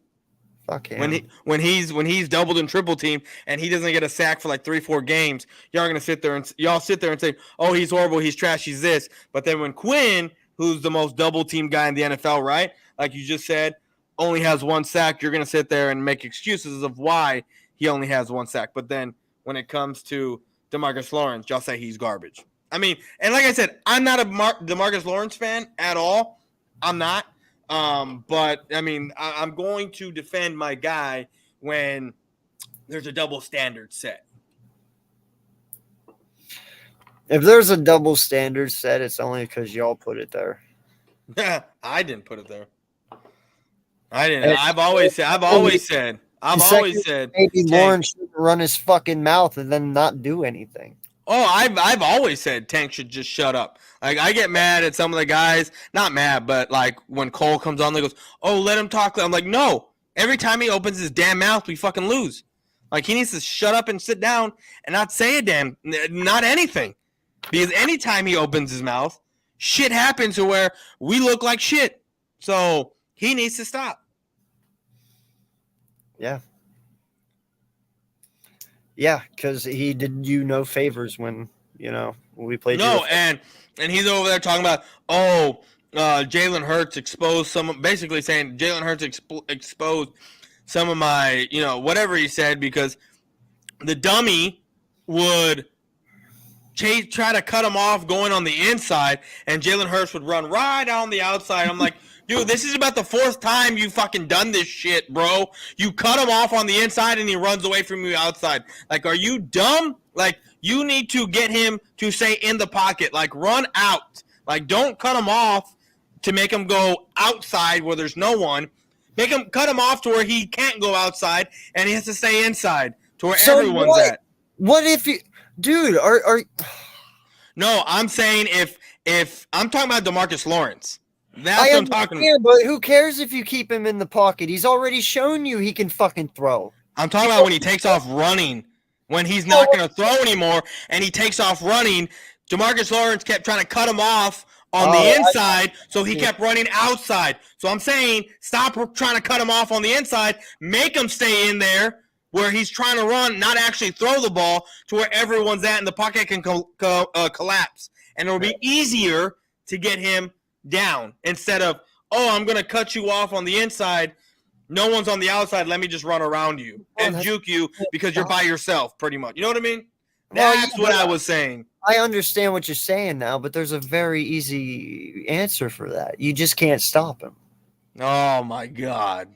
Fuck him. When he's doubled and triple teamed and he doesn't get a sack for like 3-4 games, y'all sit there and say, oh, he's horrible, he's trash, he's this. But then when Quinn, who's the most double teamed guy in the NFL, right? Like you just said, only has one sack, you're gonna sit there and make excuses of why he only has one sack. But then when it comes to DeMarcus Lawrence, y'all say he's garbage. I mean, and like I said, I'm not a DeMarcus Lawrence fan at all. I'm not. But I mean, I'm going to defend my guy when there's a double standard set. If there's a double standard set, it's only because y'all put it there. I didn't put it there. I didn't. I've always said. Maybe Lawrence should run his fucking mouth and then not do anything. Oh, I've always said Tank should just shut up. Like I get mad at some of the guys, not mad, but like when Cole comes on, they goes, "Oh, let him talk." I'm like, no. Every time he opens his damn mouth, we fucking lose. Like he needs to shut up and sit down and not say not anything, because anytime he opens his mouth, shit happens to where we look like shit. So he needs to stop. Yeah. Yeah, because he did you no favors when we played. No, and he's over there talking about Jalen Hurts exposed basically saying Jalen Hurts exposed some of my whatever he said, because the dummy would try to cut him off going on the inside, and Jalen Hurts would run right on the outside. I'm like, dude, this is about the fourth time you fucking done this shit, bro. You cut him off on the inside and he runs away from you outside. Like, are you dumb? Like, you need to get him to stay in the pocket. Like, run out. Like, don't cut him off to make him go outside where there's no one. Cut him off to where he can't go outside and he has to stay inside to where everyone's at. What if you, dude? Are No, I'm saying if I'm talking about DeMarcus Lawrence. That's what I'm talking about. But who cares if you keep him in the pocket? He's already shown you he can fucking throw. I'm talking about when he takes off running, when he's not going to throw anymore, and he takes off running. DeMarcus Lawrence kept trying to cut him off on the inside, so he kept running outside. So I'm saying stop trying to cut him off on the inside. Make him stay in there where he's trying to run, not actually throw the ball to where everyone's at and the pocket can collapse. And it'll be easier to get him down instead of, I'm going to cut you off on the inside. No one's on the outside. Let me just run around you and juke you because you're by yourself, pretty much. You know what I mean? That's what I was saying. I understand what you're saying now, but there's a very easy answer for that. You just can't stop him. Oh, my God.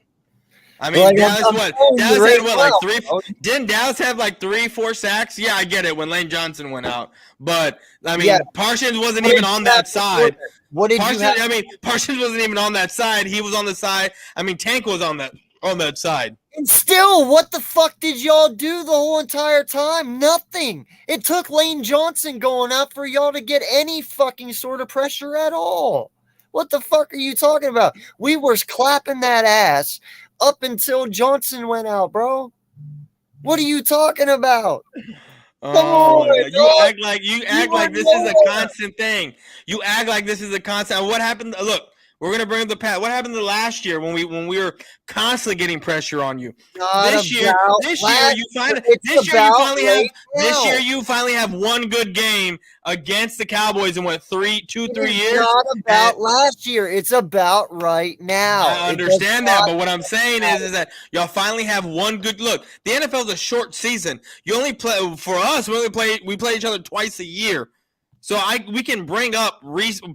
I mean, Dallas had like three? Didn't Dallas have like 3-4 sacks? Yeah, I get it when Lane Johnson went out. But, I mean, Parsons wasn't even on that side. Parsons wasn't even on that side. He was on the side. I mean, Tank was on that side. And still, what the fuck did y'all do the whole entire time? Nothing. It took Lane Johnson going out for y'all to get any fucking sort of pressure at all. What the fuck are you talking about? We were clapping that ass up until Johnson went out, bro. What are you talking about? You act like this is a constant thing. You act like this is a constant. What happened? Look, we're gonna bring up the past. What happened last year when we were constantly getting pressure on you? This year you finally have one good game against the Cowboys in 2-3 years. It's not about last year. It's about right now. I understand that, but what I'm saying is that y'all finally have one good look. The NFL is a short season. You only play for us. We play each other twice a year. So we can bring up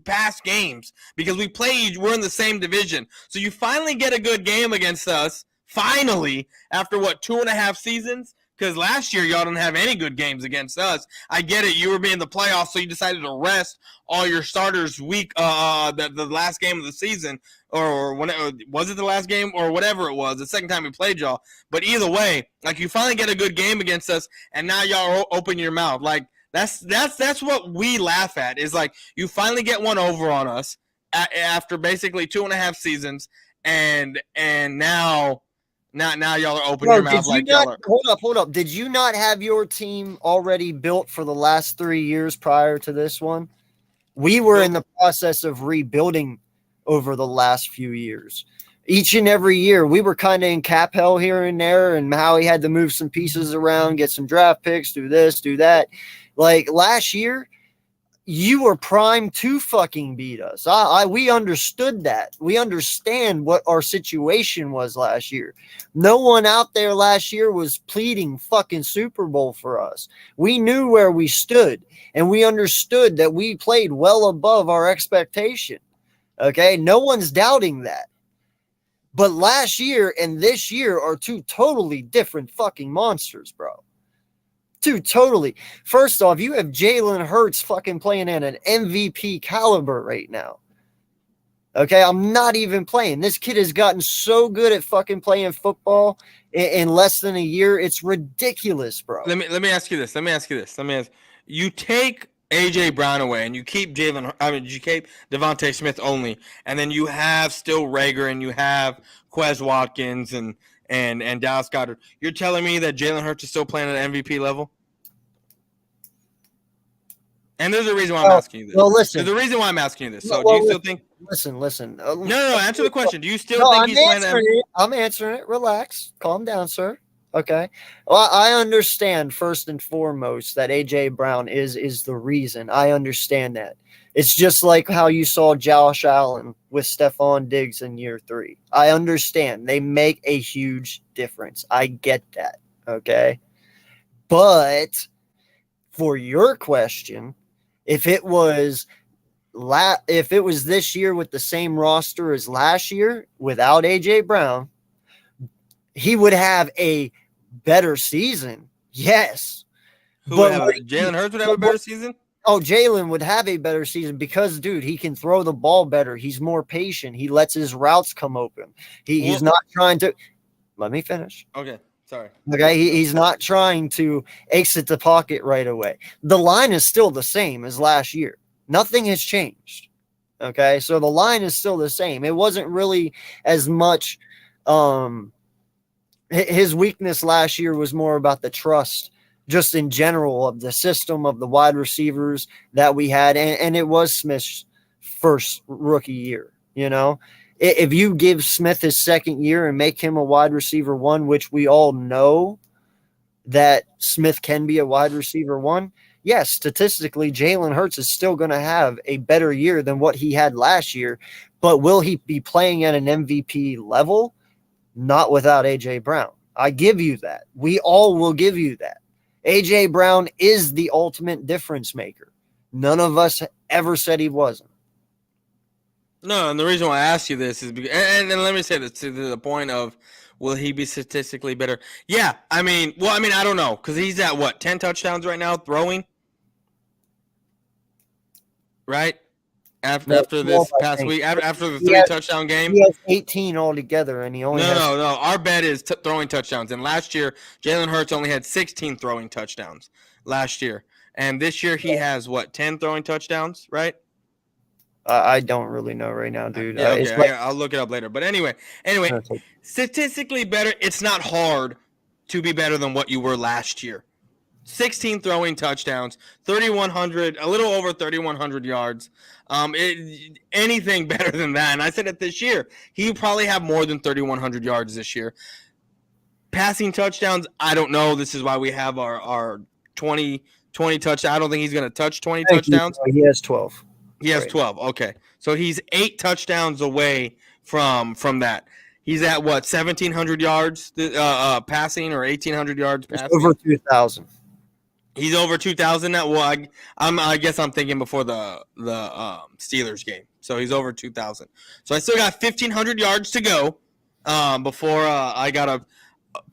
past games because we're in the same division. So you finally get a good game against us, finally, after 2.5 seasons? Because last year y'all didn't have any good games against us. I get it. You were being the playoffs, so you decided to rest all your starters week. The last game of the season, or when was it the last game or whatever it was, the second time we played y'all. But either way, like you finally get a good game against us, and now y'all open your mouth. Like that's what we laugh at. Is like you finally get one over on us after basically 2.5 seasons, and now. Now y'all are opening your mouth like y'all are. Hold up. Did you not have your team already built for the last 3 years prior to this one? We were in the process of rebuilding over the last few years. Each and every year, we were kind of in cap hell here and there, and Howie had to move some pieces around, get some draft picks, do this, do that. Like last year, you were primed to fucking beat us. We understood that. We understand what our situation was last year. No one out there last year was pleading fucking Super Bowl for us. We knew where we stood, and we understood that we played well above our expectation. Okay? No one's doubting that. But last year and this year are two totally different fucking monsters, bro. Dude, totally. First off, you have Jalen Hurts fucking playing at an MVP caliber right now. Okay, I'm not even playing. This kid has gotten so good at fucking playing football in less than a year. It's ridiculous, bro. Let me ask you this. You take AJ Brown away and you keep you keep Devontae Smith only, and then you have still Rager and you have Quez Watkins and Dallas Goedert. You're telling me that Jalen Hurts is still playing at an MVP level? And there's a reason why I'm asking you this. Well, listen. There's a reason why I'm asking you this. So do you still think? Listen. No. Answer the question. Do you still think he's playing at MVP? I'm answering it. Relax. Calm down, sir. Okay. Well, I understand first and foremost that AJ Brown is the reason. I understand that. It's just like how you saw Josh Allen with Stephon Diggs in year 3. I understand. They make a huge difference. I get that. Okay. But for your question, if it was this year with the same roster as last year without AJ Brown, he would have a better season. Yes. Jalen Hurts would have a better season? Oh, Jalen would have a better season because, dude, he can throw the ball better. He's more patient. He lets his routes come open. He's not trying to – let me finish. Okay. Sorry. Okay, he's not trying to exit the pocket right away. The line is still the same as last year. Nothing has changed. Okay, so the line is still the same. It wasn't really as much his weakness last year was more about the trust just in general of the system of the wide receivers that we had. And it was Smith's first rookie year, you know. If you give Smith his second year and make him a wide receiver 1, which we all know that Smith can be a wide receiver 1, yes, statistically, Jalen Hurts is still going to have a better year than what he had last year. But will he be playing at an MVP level? Not without A.J. Brown. I give you that. We all will give you that. A.J. Brown is the ultimate difference maker. None of us ever said he wasn't. No, and the reason why I ask you this is because, and let me say this to the point of, will he be statistically better? Yeah, I don't know, because he's at 10 touchdowns right now throwing, right? After this past week, after the 3 touchdown game, he has 18 altogether, and he only no. Our bet is throwing touchdowns, and last year Jalen Hurts only had 16 throwing touchdowns last year, and this year he has 10 throwing touchdowns, right? I don't really know right now, dude. Yeah, okay. I'll look it up later. But anyway, statistically better. It's not hard to be better than what you were last year. 16 throwing touchdowns, 3,100, a little over 3,100 yards. Anything better than that. And I said it this year. He'll probably have more than 3,100 yards this year. Passing touchdowns, I don't know. This is why we have our 20 touchdowns. I don't think he's going to touch 20 touchdowns. He has 12. He has 12. Okay. So he's 8 touchdowns away from that. He's at 1,700 yards passing or 1,800 yards passing? Over 2,000. He's over 2,000 now. Well, I guess I'm thinking before the Steelers game. So he's over 2,000. So I still got 1,500 yards to go before I got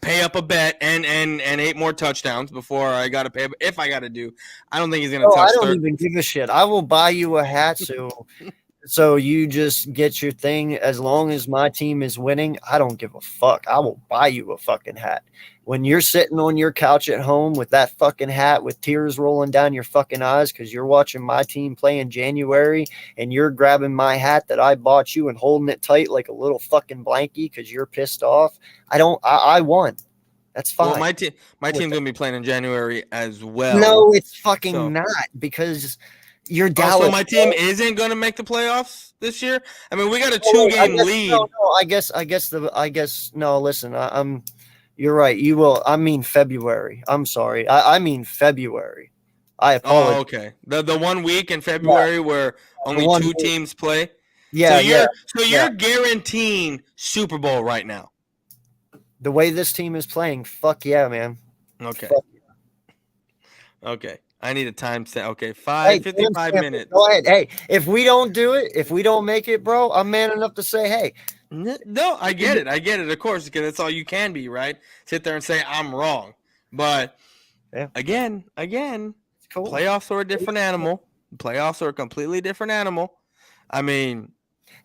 pay up a bet and 8 more touchdowns before I got to pay. If I got to do, I don't think he's going to touch. I don't even give a shit. I will buy you a hat so you just get your thing. As long as my team is winning, I don't give a fuck. I will buy you a fucking hat. When you're sitting on your couch at home with that fucking hat with tears rolling down your fucking eyes because you're watching my team play in January and you're grabbing my hat that I bought you and holding it tight like a little fucking blankie because you're pissed off. I won. That's fine. Well, my team's gonna be playing in January as well. No, it's fucking not because you're Dallas. So my team isn't gonna make the playoffs this year. I mean, we got a 2-game lead. No, I guess. No, listen, you're right. You will. I mean February. I'm sorry. I mean February. I apologize. Oh, okay. The 1 week in February where only 2 teams play. Yeah, So you're guaranteeing Super Bowl right now. The way this team is playing, fuck yeah, man. Okay. Okay. I need a time set. Okay, 55 minutes. Go ahead. Hey, if we don't do it, if we don't make it, bro, I'm man enough to say, hey. No, I get it. Of course, because that's all you can be, right? Sit there and say I'm wrong. But again, cool. Playoffs are a different animal. Playoffs are a completely different animal. I mean,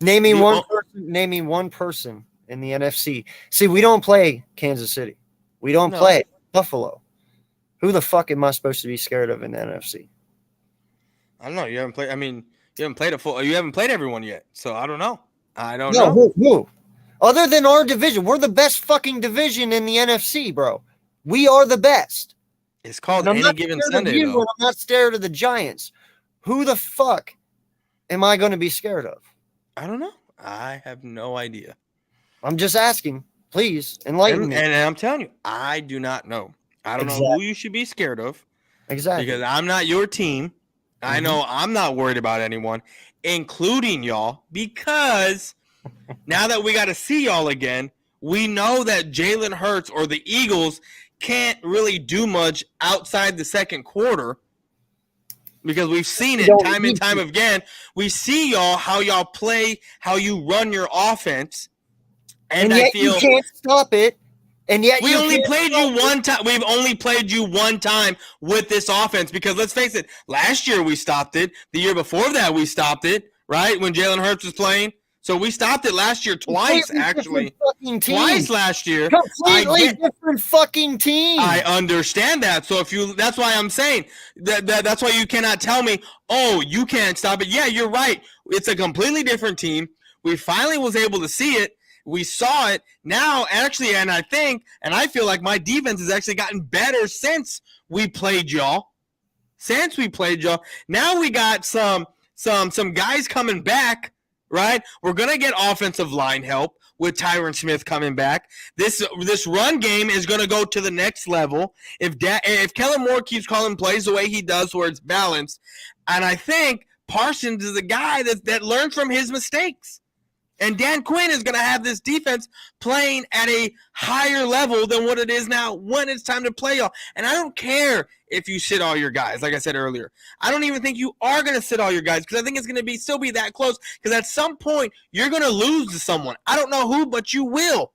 naming one person in the NFC. See, we don't play Kansas City. We don't play Buffalo. Who the fuck am I supposed to be scared of in the NFC? I don't know. You haven't played. I mean, you haven't played everyone yet. So I don't know. I don't know. Who? Other than our division, we're the best fucking division in the NFC, bro. We are the best. It's called Any Given Sunday, though. I'm not scared of the Giants. Who the fuck am I going to be scared of? I don't know. I have no idea. I'm just asking. Please enlighten me. And I'm telling you, I do not know. I don't know who you should be scared of. Exactly. Because I'm not your team. Mm-hmm. I know I'm not worried about anyone, including y'all, because now that we got to see y'all again, we know that Jalen Hurts or the Eagles can't really do much outside the second quarter because we've seen it time and time again. We see y'all, how y'all play, how you run your offense. And yet I feel you can't stop it. And yet we only played you one time. We've only played you one time with this offense because let's face it, last year we stopped it. The year before that we stopped it, right? When Jalen Hurts was playing. So we stopped it last year twice, actually. Twice last year. Completely different fucking team. I understand that. So that's why I'm saying that's why you cannot tell me, oh, you can't stop it. Yeah, you're right. It's a completely different team. We finally was able to see it. We saw it now, actually, and I feel like my defense has actually gotten better since we played y'all. Now we got some guys coming back, right? We're gonna get offensive line help with Tyron Smith coming back. This run game is gonna go to the next level if Kellen Moore keeps calling plays the way he does, where it's balanced. And I think Parsons is a guy that learned from his mistakes. And Dan Quinn is going to have this defense playing at a higher level than what it is now when it's time to play y'all. And I don't care if you sit all your guys, like I said earlier. I don't even think you are going to sit all your guys because I think it's going to still be that close because at some point you're going to lose to someone. I don't know who, but you will.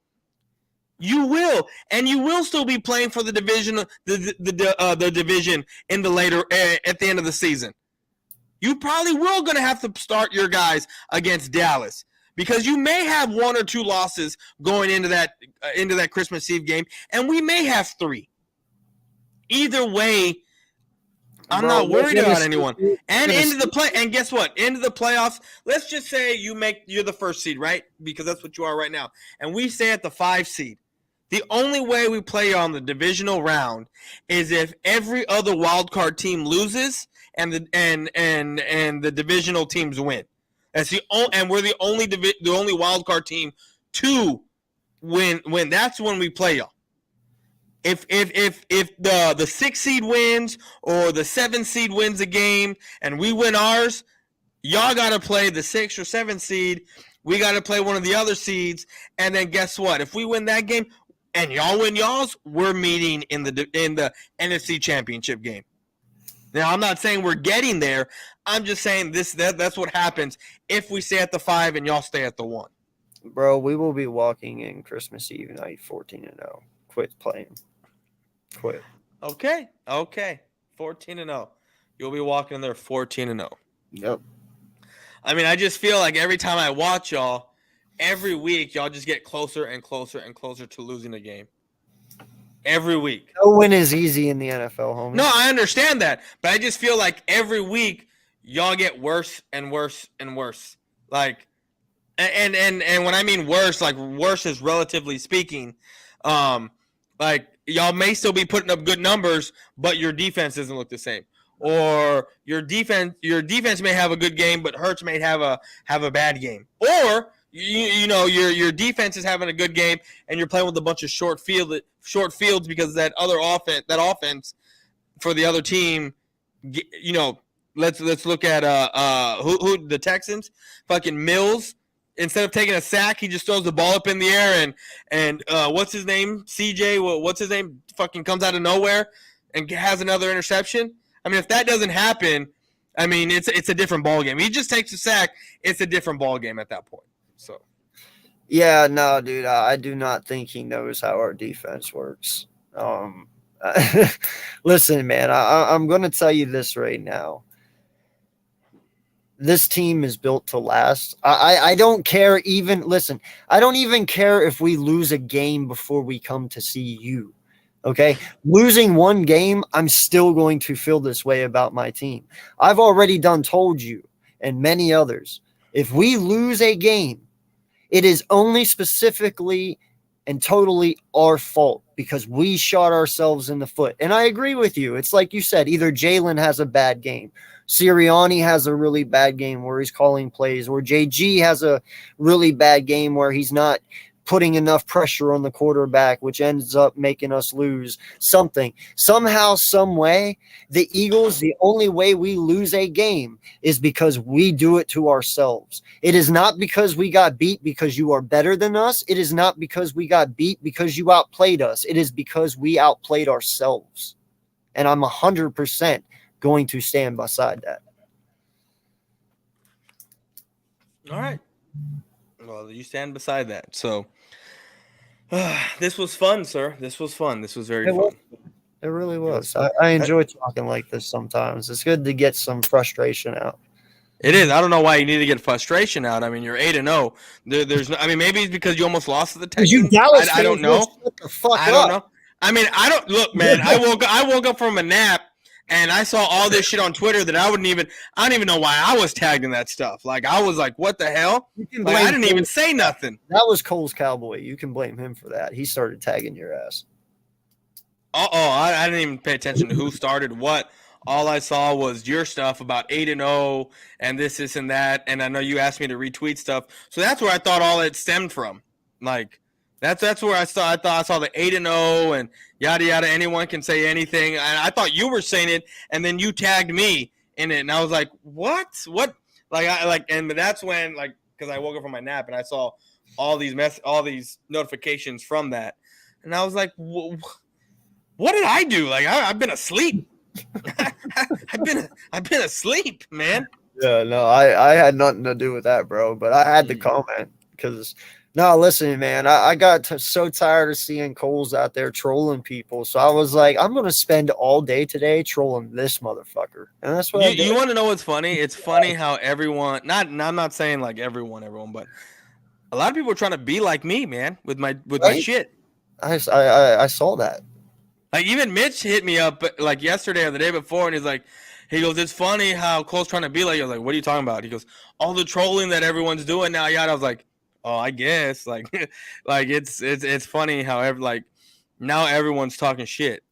You will. And you will still be playing for the division, the division in the later at the end of the season. You probably will going to have to start your guys against Dallas. Because you may have 1 or 2 losses going into that Christmas Eve game, and we may have 3. Either way, I'm not worried about anyone. And and guess what? Into the playoffs. Let's just say you're the first seed, right? Because that's what you are right now. And we stay at the 5 seed. The only way we play on the divisional round is if every other wild card team loses and the divisional teams win. And we're the only wild card team to win. That's when we play y'all. If the 6 seed wins or the 7 seed wins a game and we win ours, y'all gotta play the 6 or 7 seed. We gotta play one of the other seeds, and then guess what? If we win that game and y'all win y'all's, we're meeting in the NFC Championship game. Now, I'm not saying we're getting there. I'm just saying that's what happens if we stay at the 5 and y'all stay at the 1. Bro, we will be walking in Christmas Eve night 14-0. quit playing. Quit. Okay. 14-0. You'll be walking in there 14-0. Yep. I mean, I just feel like every time I watch y'all, every week y'all just get closer and closer and closer to losing a game. Every week. No win is easy in the NFL, homie. No, I understand that, but I just feel like every week y'all get worse and worse and worse. Like, and when I mean worse, like worse is relatively speaking. Like y'all may still be putting up good numbers, but your defense doesn't look the same. Or your defense may have a good game, but Hurts may have a bad game. Or you know your defense is having a good game, and you're playing with a bunch of short fields because that offense for the other team. You know, let's look at who the Texans, fucking Mills. Instead of taking a sack, he just throws the ball up in the air and what's his name? CJ, what's his name? Fucking comes out of nowhere and has another interception. I mean, if that doesn't happen, I mean, it's a different ball game. He just takes a sack, it's a different ball game at that point. So, yeah, no, dude, I do not think he knows how our defense works. Listen, man, I'm going to tell you this right now. This team is built to last. I don't care even, listen, I don't even care if we lose a game before we come to see you. Okay, losing one game, I'm still going to feel this way about my team. I've already told you and many others, if we lose a game, it is only specifically and totally our fault because we shot ourselves in the foot. And I agree with you. It's like you said, either Jalen has a bad game, Sirianni has a really bad game where he's calling plays, or JG has a really bad game where he's not putting enough pressure on the quarterback, which ends up making us lose something. Somehow, some way, the Eagles, the only way we lose a game is because we do it to ourselves. It is not because we got beat because you are better than us. It is not because we got beat because you outplayed us. It is because we outplayed ourselves. And I'm 100% going to stand beside that. all right. Well, you stand beside that. So, this was fun, sir. This was fun. This was very fun. It really was. I enjoy talking like this sometimes. It's good to get some frustration out. It is. I don't know why you need to get frustration out. I mean, you're 8-0. There's no. I mean, maybe it's because you almost lost to the Texans. You Dallas I don't know. Shut the fuck I don't know. I mean, I don't look, man. I woke up from a nap and I saw all this shit on Twitter that I don't even know why I was tagged in that stuff. Like I was like, what the hell? Like, I didn't even say nothing. That was Cole's Cowboy. You can blame him for that. He started tagging your ass. I didn't even pay attention to who started what. All I saw was your stuff about 8-0 and this and that. And I know you asked me to retweet stuff. So that's where I thought all it stemmed from. Like that's where I thought I saw the 8-0 and yada yada. Anyone can say anything. And I thought you were saying it, and then you tagged me in it, and I was like, what? And that's when because I woke up from my nap and I saw all these notifications from that, and I was like, what did I do? Like I've been asleep. I've been asleep, man. Yeah, no, I had nothing to do with that, bro. But I had to comment because. No, listen, man, I got so tired of seeing Coles out there trolling people. So I was like, I'm going to spend all day today trolling this motherfucker. And that's what I did. You want to know what's funny? It's funny how everyone, I'm not saying like everyone, but a lot of people are trying to be like me, man, with my shit. I saw that. Like even Mitch hit me up like yesterday or the day before, and he goes, it's funny how Cole's trying to be like you. I was like, what are you talking about? He goes, all the trolling that everyone's doing now, yada. I was like, oh, I guess like it's funny how now everyone's talking shit,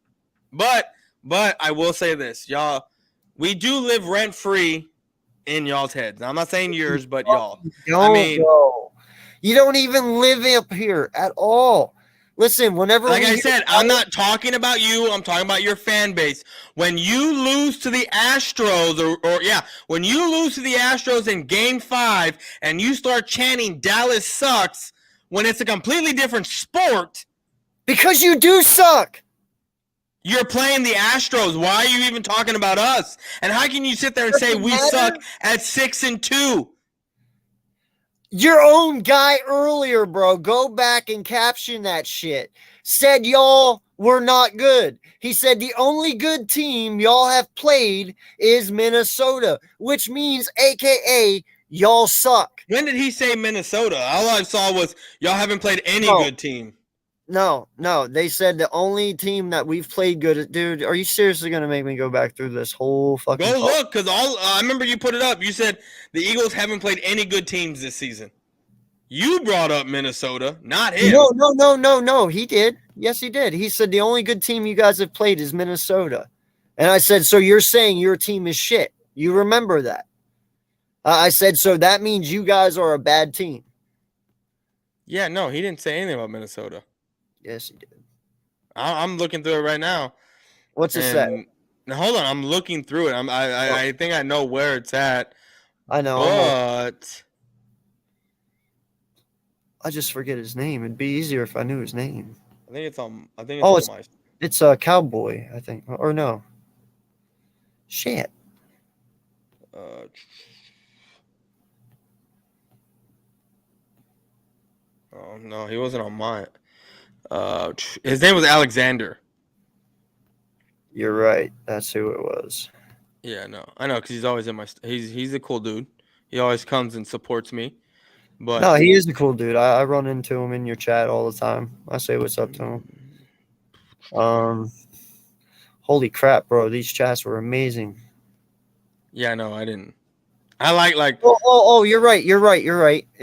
but I will say this, y'all, we do live rent free in y'all's heads. Now, I'm not saying yours, but y'all. You don't even live up here at all. Listen, whenever like I said, I'm not talking about you. I'm talking about your fan base. When you lose to the Astros, when you lose to the Astros in Game 5 and you start chanting Dallas sucks when it's a completely different sport. Because you do suck. You're playing the Astros. Why are you even talking about us? And how can you sit there and say we suck at 6-2? Your own guy earlier, bro, go back and caption that shit. Said y'all were not good. He said the only good team y'all have played is Minnesota, which means AKA y'all suck. When did he say Minnesota? All I saw was y'all haven't played any good team. No. They said the only team that we've played good. Dude, are you seriously going to make me go back through this whole fucking Go look, because I remember you put it up. You said the Eagles haven't played any good teams this season. You brought up Minnesota, not him. No. He did. Yes, he did. He said the only good team you guys have played is Minnesota. And I said, so you're saying your team is shit. You remember that. I said, so that means you guys are a bad team. Yeah, no, he didn't say anything about Minnesota. Yes, he did. I'm looking through it right now. What's it say? Now, hold on, I'm looking through it. I think I know where it's at. I know. But I just forget his name. It'd be easier if I knew his name. I think it's on my. It's a Cowboy, I think. Or no. Shit. Oh no, he wasn't on mine. His name was Alexander. You're right. That's who it was. Yeah, no, I know because he's always in my. He's a cool dude. He always comes and supports me. But no, he is a cool dude. I run into him in your chat all the time. I say what's up to him. Holy crap, bro! These chats were amazing. Yeah, no, I didn't. I like. Oh! You're right.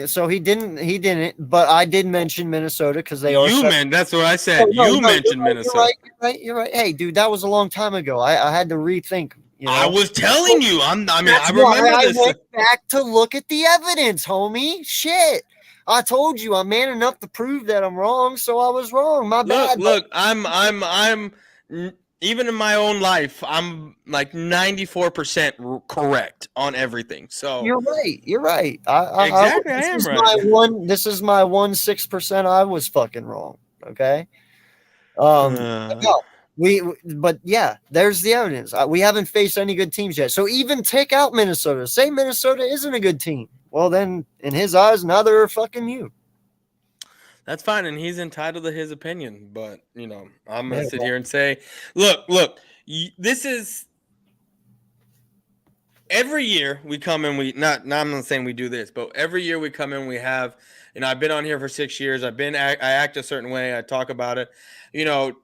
So he didn't. But I did mention Minnesota because they are. That's what I said. You mentioned Minnesota. You're right. Hey, dude, that was a long time ago. I had to rethink. You know? I was telling you. I remember this. I went back to look at the evidence, homie. Shit. I told you I'm man enough to prove that I'm wrong, so I was wrong. My bad. Look, I'm even in my own life, I'm like 94% correct on everything. So you're right. Exactly, I am right. This is my 6% I was fucking wrong. Okay. No, but yeah, there's the evidence. We haven't faced any good teams yet. So even take out Minnesota. Say Minnesota isn't a good team. Well, then in his eyes, now they're fucking you. That's fine, and he's entitled to his opinion. But I'm gonna sit here and say, look, this is every year we come in. I'm not saying we do this, but every year we come in, we have. I've been on here for 6 years. I act a certain way. I talk about it.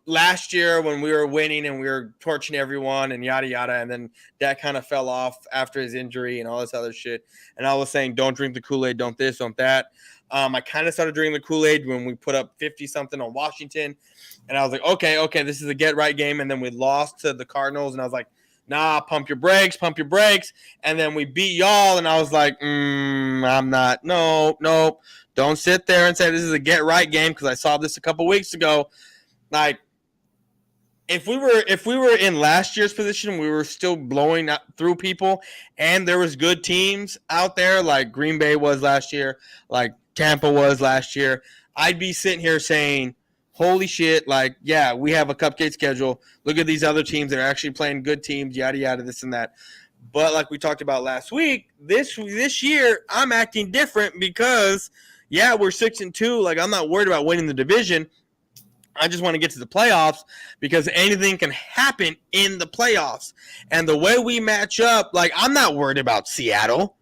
Last year when we were winning and we were torching everyone and yada yada, and then that kind of fell off after his injury and all this other shit. And I was saying, don't drink the Kool-Aid, don't this, don't that. I kind of started drinking the Kool-Aid when we put up 50-something on Washington. And I was like, okay, this is a get-right game. And then we lost to the Cardinals. And I was like, nah, pump your brakes. And then we beat y'all. And I was like, I'm not. No. Don't sit there and say this is a get-right game because I saw this a couple weeks ago. Like, if we were in last year's position, we were still blowing through people. And there was good teams out there like Green Bay was last year, like Tampa was last year, I'd be sitting here saying, holy shit, like, yeah, we have a cupcake schedule. Look at these other teams that are actually playing good teams, yada, yada, this and that. But like we talked about last week, this year, I'm acting different because, yeah, we're 6-2. Like, I'm not worried about winning the division. I just want to get to the playoffs because anything can happen in the playoffs. And the way we match up, like, I'm not worried about Seattle.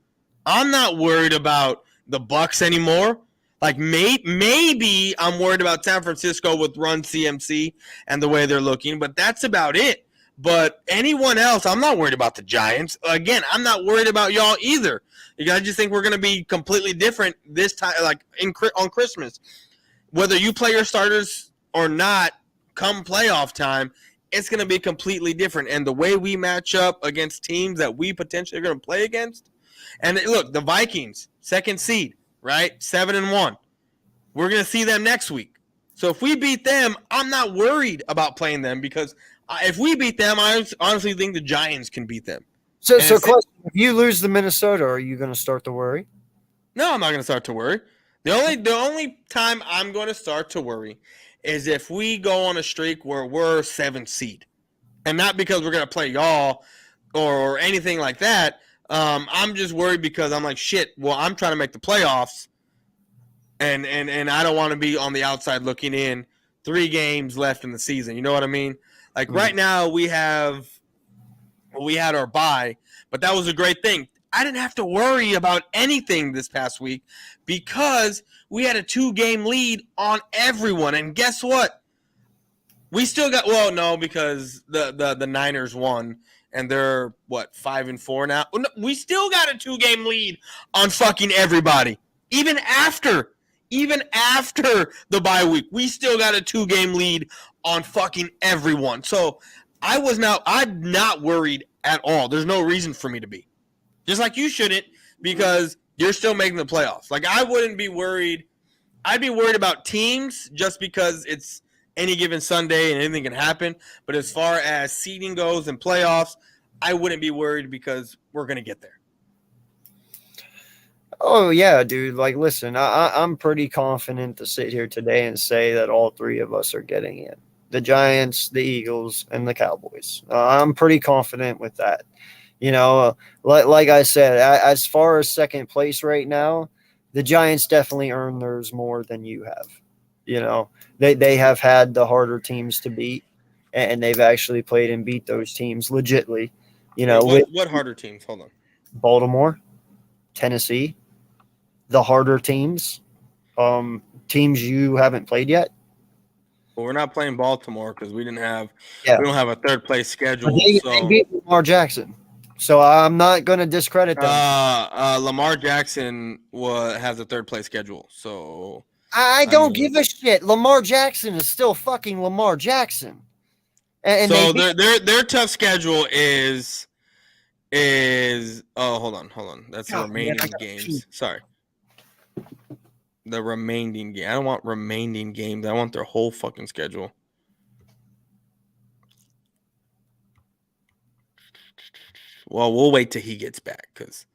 I'm not worried about the Bucks anymore. Like, maybe I'm worried about San Francisco with Run CMC and the way they're looking, but that's about it. But anyone else, I'm not worried about the Giants. Again, I'm not worried about y'all either. I just think we're going to be completely different this time, like on Christmas. Whether you play your starters or not, come playoff time, it's going to be completely different. And the way we match up against teams that we potentially are going to play against, and look, the Vikings, 2nd seed, right? 7-1. We're going to see them next week. So if we beat them, I'm not worried about playing them because if we beat them, I honestly think the Giants can beat them. So question, if you lose to Minnesota, are you going to start to worry? No, I'm not going to start to worry. The only time I'm going to start to worry is if we go on a streak where we're 7th seed. And not because we're going to play y'all or anything like that. I'm just worried because I'm like, shit, well, I'm trying to make the playoffs and I don't want to be on the outside looking in. 3 games left in the season. You know what I mean? Like right now we had our bye, but that was a great thing. I didn't have to worry about anything this past week because we had a 2-game lead on everyone. And guess what? We still got because the Niners won and they're 5-4 now. We still got a 2-game lead on fucking everybody. Even after the bye week, we still got a 2-game lead on fucking everyone. So I'm not worried at all. There's no reason for me to be. Just like you shouldn't, because you're still making the playoffs. Like I wouldn't be worried. I'd be worried about teams just because it's any given Sunday and anything can happen. But as far as seeding goes and playoffs, I wouldn't be worried because we're going to get there. Oh, yeah, dude. Like, listen, I'm pretty confident to sit here today and say that all 3 of us are getting in. The Giants, the Eagles, and the Cowboys. I'm pretty confident with that. You know, like I said, as far as second place right now, the Giants definitely earn theirs more than you have. You know, they have had the harder teams to beat, and they've actually played and beat those teams legitly. You know, what harder teams? Hold on. Baltimore, Tennessee, the harder teams, teams you haven't played yet. Well, we're not playing Baltimore because we don't have a third place schedule. They beat Lamar Jackson, so I'm not going to discredit them. Lamar Jackson has a third place schedule, so I don't give a shit. Lamar Jackson is still fucking Lamar Jackson. And so their tough schedule is hold on. That's the remaining games. Sorry. The remaining game. I don't want remaining games. I want their whole fucking schedule. Well, we'll wait till he gets back because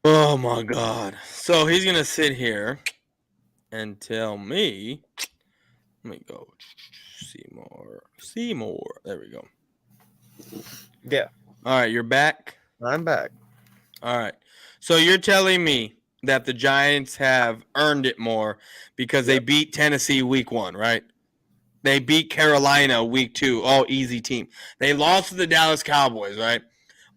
oh my God. So he's gonna sit here and tell me. Let me go. Seymour. There we go. Yeah. All right, you're back. I'm back. All right. So you're telling me that the Giants have earned it more because they beat Tennessee week 1, right? They beat Carolina week 2. Oh, easy team. They lost to the Dallas Cowboys, right?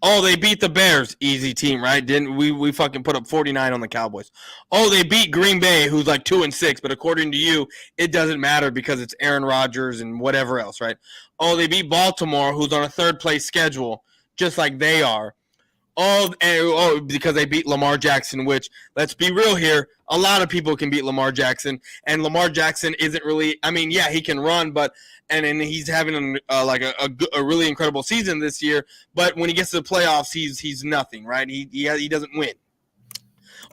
Oh, they beat the Bears. Easy team, right? Didn't we fucking put up 49 on the Cowboys. Oh, they beat Green Bay, who's like 2-6, but according to you, it doesn't matter because it's Aaron Rodgers and whatever else, right? Oh, they beat Baltimore, who's on a third place schedule, just like they are. Oh, because they beat Lamar Jackson, which, let's be real here, a lot of people can beat Lamar Jackson, and Lamar Jackson isn't really, I mean, yeah, he can run, but and he's having a really incredible season this year, but when he gets to the playoffs, he's nothing, right? He doesn't win.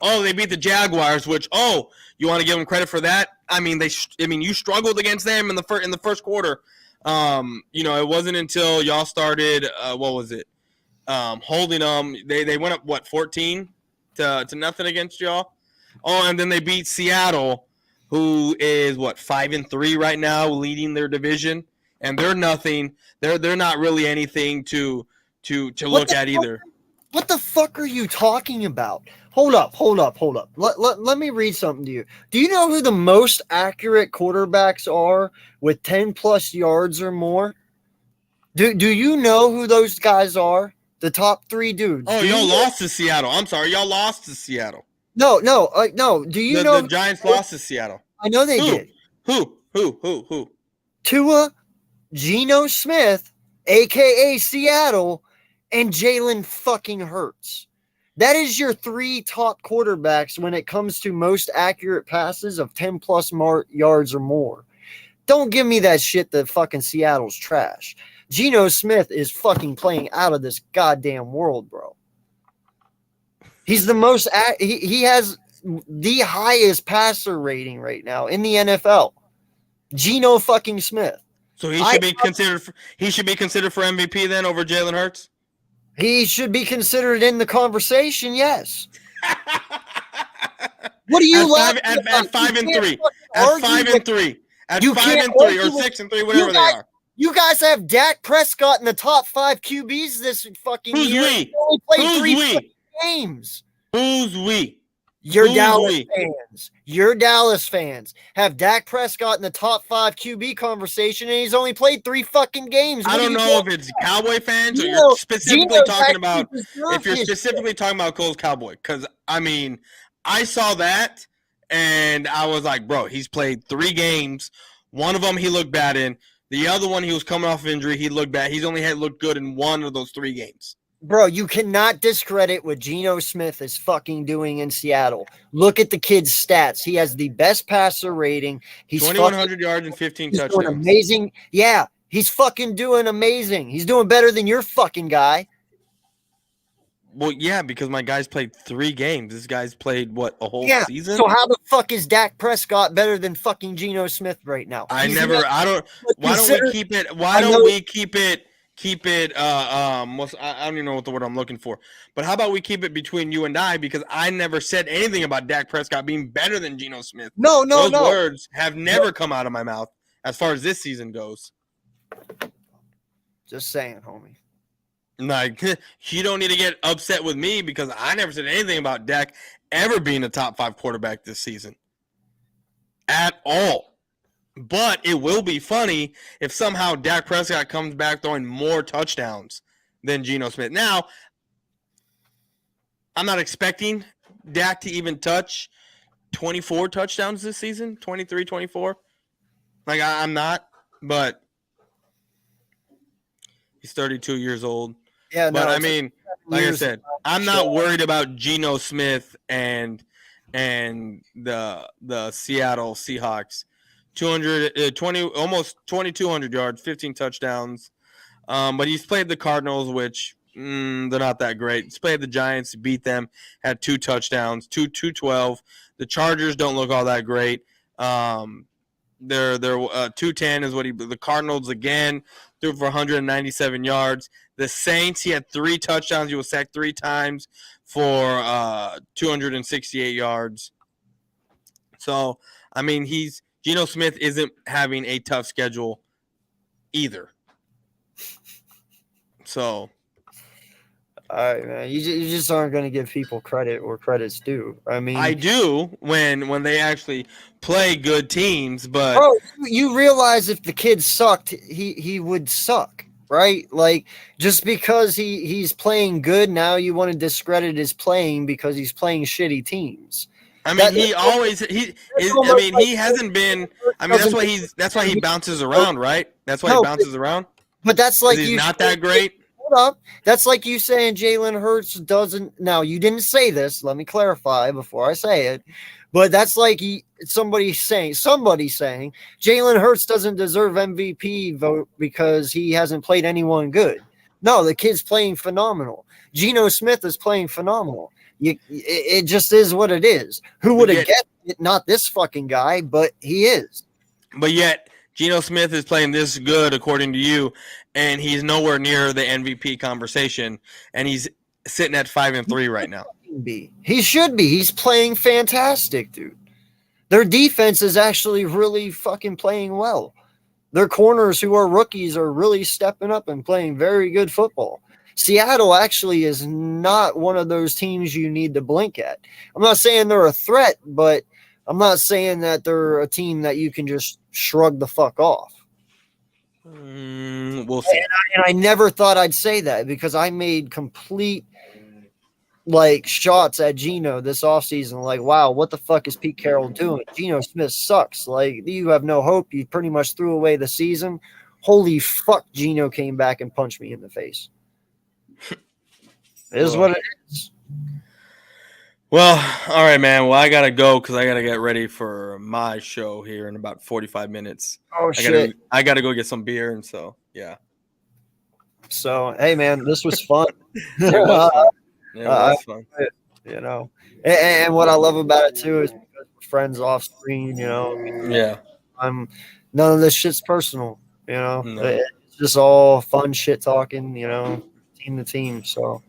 Oh, they beat the Jaguars, which, you want to give them credit for that? I mean, you struggled against them in the first quarter. It wasn't until y'all started, holding them. They went up 14 to nothing against y'all. Oh, and then they beat Seattle, who is 5-3 right now, leading their division, and they're nothing. They're not really anything to look at either. What the fuck are you talking about? Hold up. Let me read something to you. Do you know who the most accurate quarterbacks are with 10 plus yards or more? Do you know who those guys are? The top 3 dudes. Oh, y'all lost to Seattle. I'm sorry, y'all lost to Seattle. No. Do you know the Giants lost to Seattle? I know they did. Who? Tua, Geno Smith, aka Seattle, and Jalen fucking Hurts. That is your 3 top quarterbacks when it comes to most accurate passes of 10 plus yards or more. Don't give me that shit that fucking Seattle's trash. Geno Smith is fucking playing out of this goddamn world, bro. He's the most. He has the highest passer rating right now in the NFL. Geno fucking Smith. So he should be considered. He should be considered for MVP then over Jalen Hurts. He should be considered in the conversation. Yes. What do you at 5-3? At 5-3. At 5-3 or 6-3, whatever they are. You guys have Dak Prescott in the top 5 QBs this fucking Who's year. We? Only played Who's 3 we? games. Who's we? Your Dallas fans. Your Dallas fans have Dak Prescott in the top 5 QB conversation, and he's only played 3 fucking games. I don't know if it's Cowboy fans or you're specifically talking about if you're specifically talking about Cole's Cowboy. Because I mean, I saw that and I was like, bro, he's played 3 games. One of them he looked bad in. The other one he was coming off injury. He looked bad. He's only had looked good in one of those 3 games. Bro, you cannot discredit what Geno Smith is fucking doing in Seattle. Look at the kid's stats. He has the best passer rating. He's 2,100 yards and 15 touchdowns. Doing amazing. Yeah, he's fucking doing amazing. He's doing better than your fucking guy. Well, yeah, because my guy's played 3 games. This guy's played, what, a whole season? So how the fuck is Dak Prescott better than fucking Geno Smith right now? Why don't we keep it, I don't even know what the word I'm looking for. But how about we keep it between you and I, because I never said anything about Dak Prescott being better than Geno Smith. Those words have never come out of my mouth as far as this season goes. Just saying, homie. Like, you don't need to get upset with me because I never said anything about Dak ever being a top 5 quarterback this season. At all. But it will be funny if somehow Dak Prescott comes back throwing more touchdowns than Geno Smith. Now, I'm not expecting Dak to even touch 24 touchdowns this season, 23, 24. Like, I'm not, but he's 32 years old. Yeah, but I mean, like I said, I'm not worried about Geno Smith and the Seattle Seahawks. 220, almost 2,200 yards, 15 touchdowns. But he's played the Cardinals, which they're not that great. He's played the Giants, beat them, had 2 touchdowns, 212. The Chargers don't look all that great. They're 210 is what the Cardinals again threw for 197 yards. The Saints, he had 3 touchdowns. He was sacked 3 times for 268 yards. So, I mean, Geno Smith isn't having a tough schedule either. So, all right, man. You just aren't going to give people credit where credit's due. I mean, I do when they actually play good teams, but bro, you realize if the kid sucked, he would suck, right? Like, just because he's playing good, now you want to discredit his playing because he's playing shitty teams. I mean, he hasn't been. I mean, that's why he bounces around, right? That's why he bounces around. But that's like he's not that great. Hold up, that's like you saying Jalen Hurts doesn't. Now you didn't say this. Let me clarify before I say it. But that's like somebody saying Jalen Hurts doesn't deserve MVP vote because he hasn't played anyone good. No, the kid's playing phenomenal. Geno Smith is playing phenomenal. It just is what it is. Who would have guessed it? Not this fucking guy, but he is. But yet, Geno Smith is playing this good, according to you, and he's nowhere near the MVP conversation, and he's sitting at 5-3 right now. He should be. He's playing fantastic, dude. Their defense is actually really fucking playing well. Their corners, who are rookies, are really stepping up and playing very good football. Seattle actually is not one of those teams you need to blink at. I'm not saying they're a threat, but I'm not saying that they're a team that you can just shrug the fuck off. We'll see. And I never thought I'd say that because I made complete shots at Geno this offseason. Like, wow, what the fuck is Pete Carroll doing? Geno Smith sucks. Like, you have no hope. You pretty much threw away the season. Holy fuck, Geno came back and punched me in the face. It is what it is. Well, all right, man. Well, I got to go because I got to get ready for my show here in about 45 minutes. Oh, shit. I got to go get some beer, and so, yeah. So, hey, man, this was fun. It was fun. Yeah, it was fun. you know. And what I love about it too is because we're friends off screen, you know. Yeah. I'm none of this shit's personal, you know. No. It's just all fun shit talking, you know, team to team. So,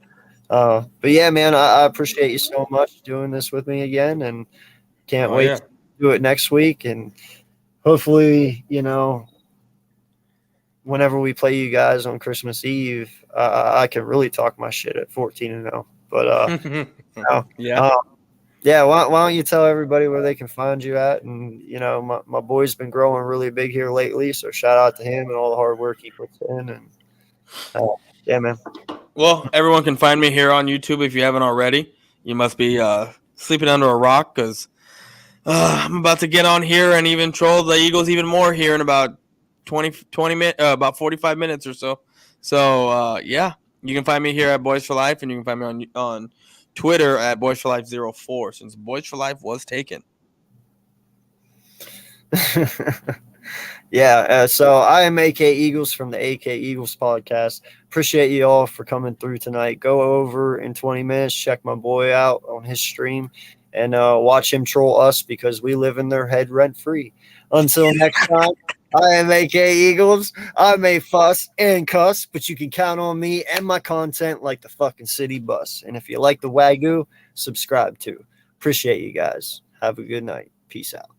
but yeah, man, I appreciate you so much doing this with me again, and can't Oh wait yeah. to do it next week. And hopefully, you know, whenever we play you guys on Christmas Eve, I can really talk my shit at 14-0. But uh, Yeah. uh, yeah, why don't you tell everybody where they can find you at? And you know, my boy's been growing really big here lately, so shout out to him and all the hard work he puts in. And yeah, man. Well, everyone can find me here on YouTube if you haven't already. You must be sleeping under a rock because I'm about to get on here and even troll the Eagles even more here in about 20 minutes, about 45 minutes or so. So, yeah, you can find me here at Boys for Life, and you can find me on Twitter at Boys for Life 04 since Boys for Life was taken. Yeah, so I am AK Eagles from the AK Eagles podcast. Appreciate you all for coming through tonight. Go over in 20 minutes, check my boy out on his stream, and watch him troll us because we live in their head rent free. Until next time, I am AK Eagles. I may fuss and cuss, but you can count on me and my content like the fucking city bus. And if you like the Wagyu, subscribe too. Appreciate you guys. Have a good night. Peace out.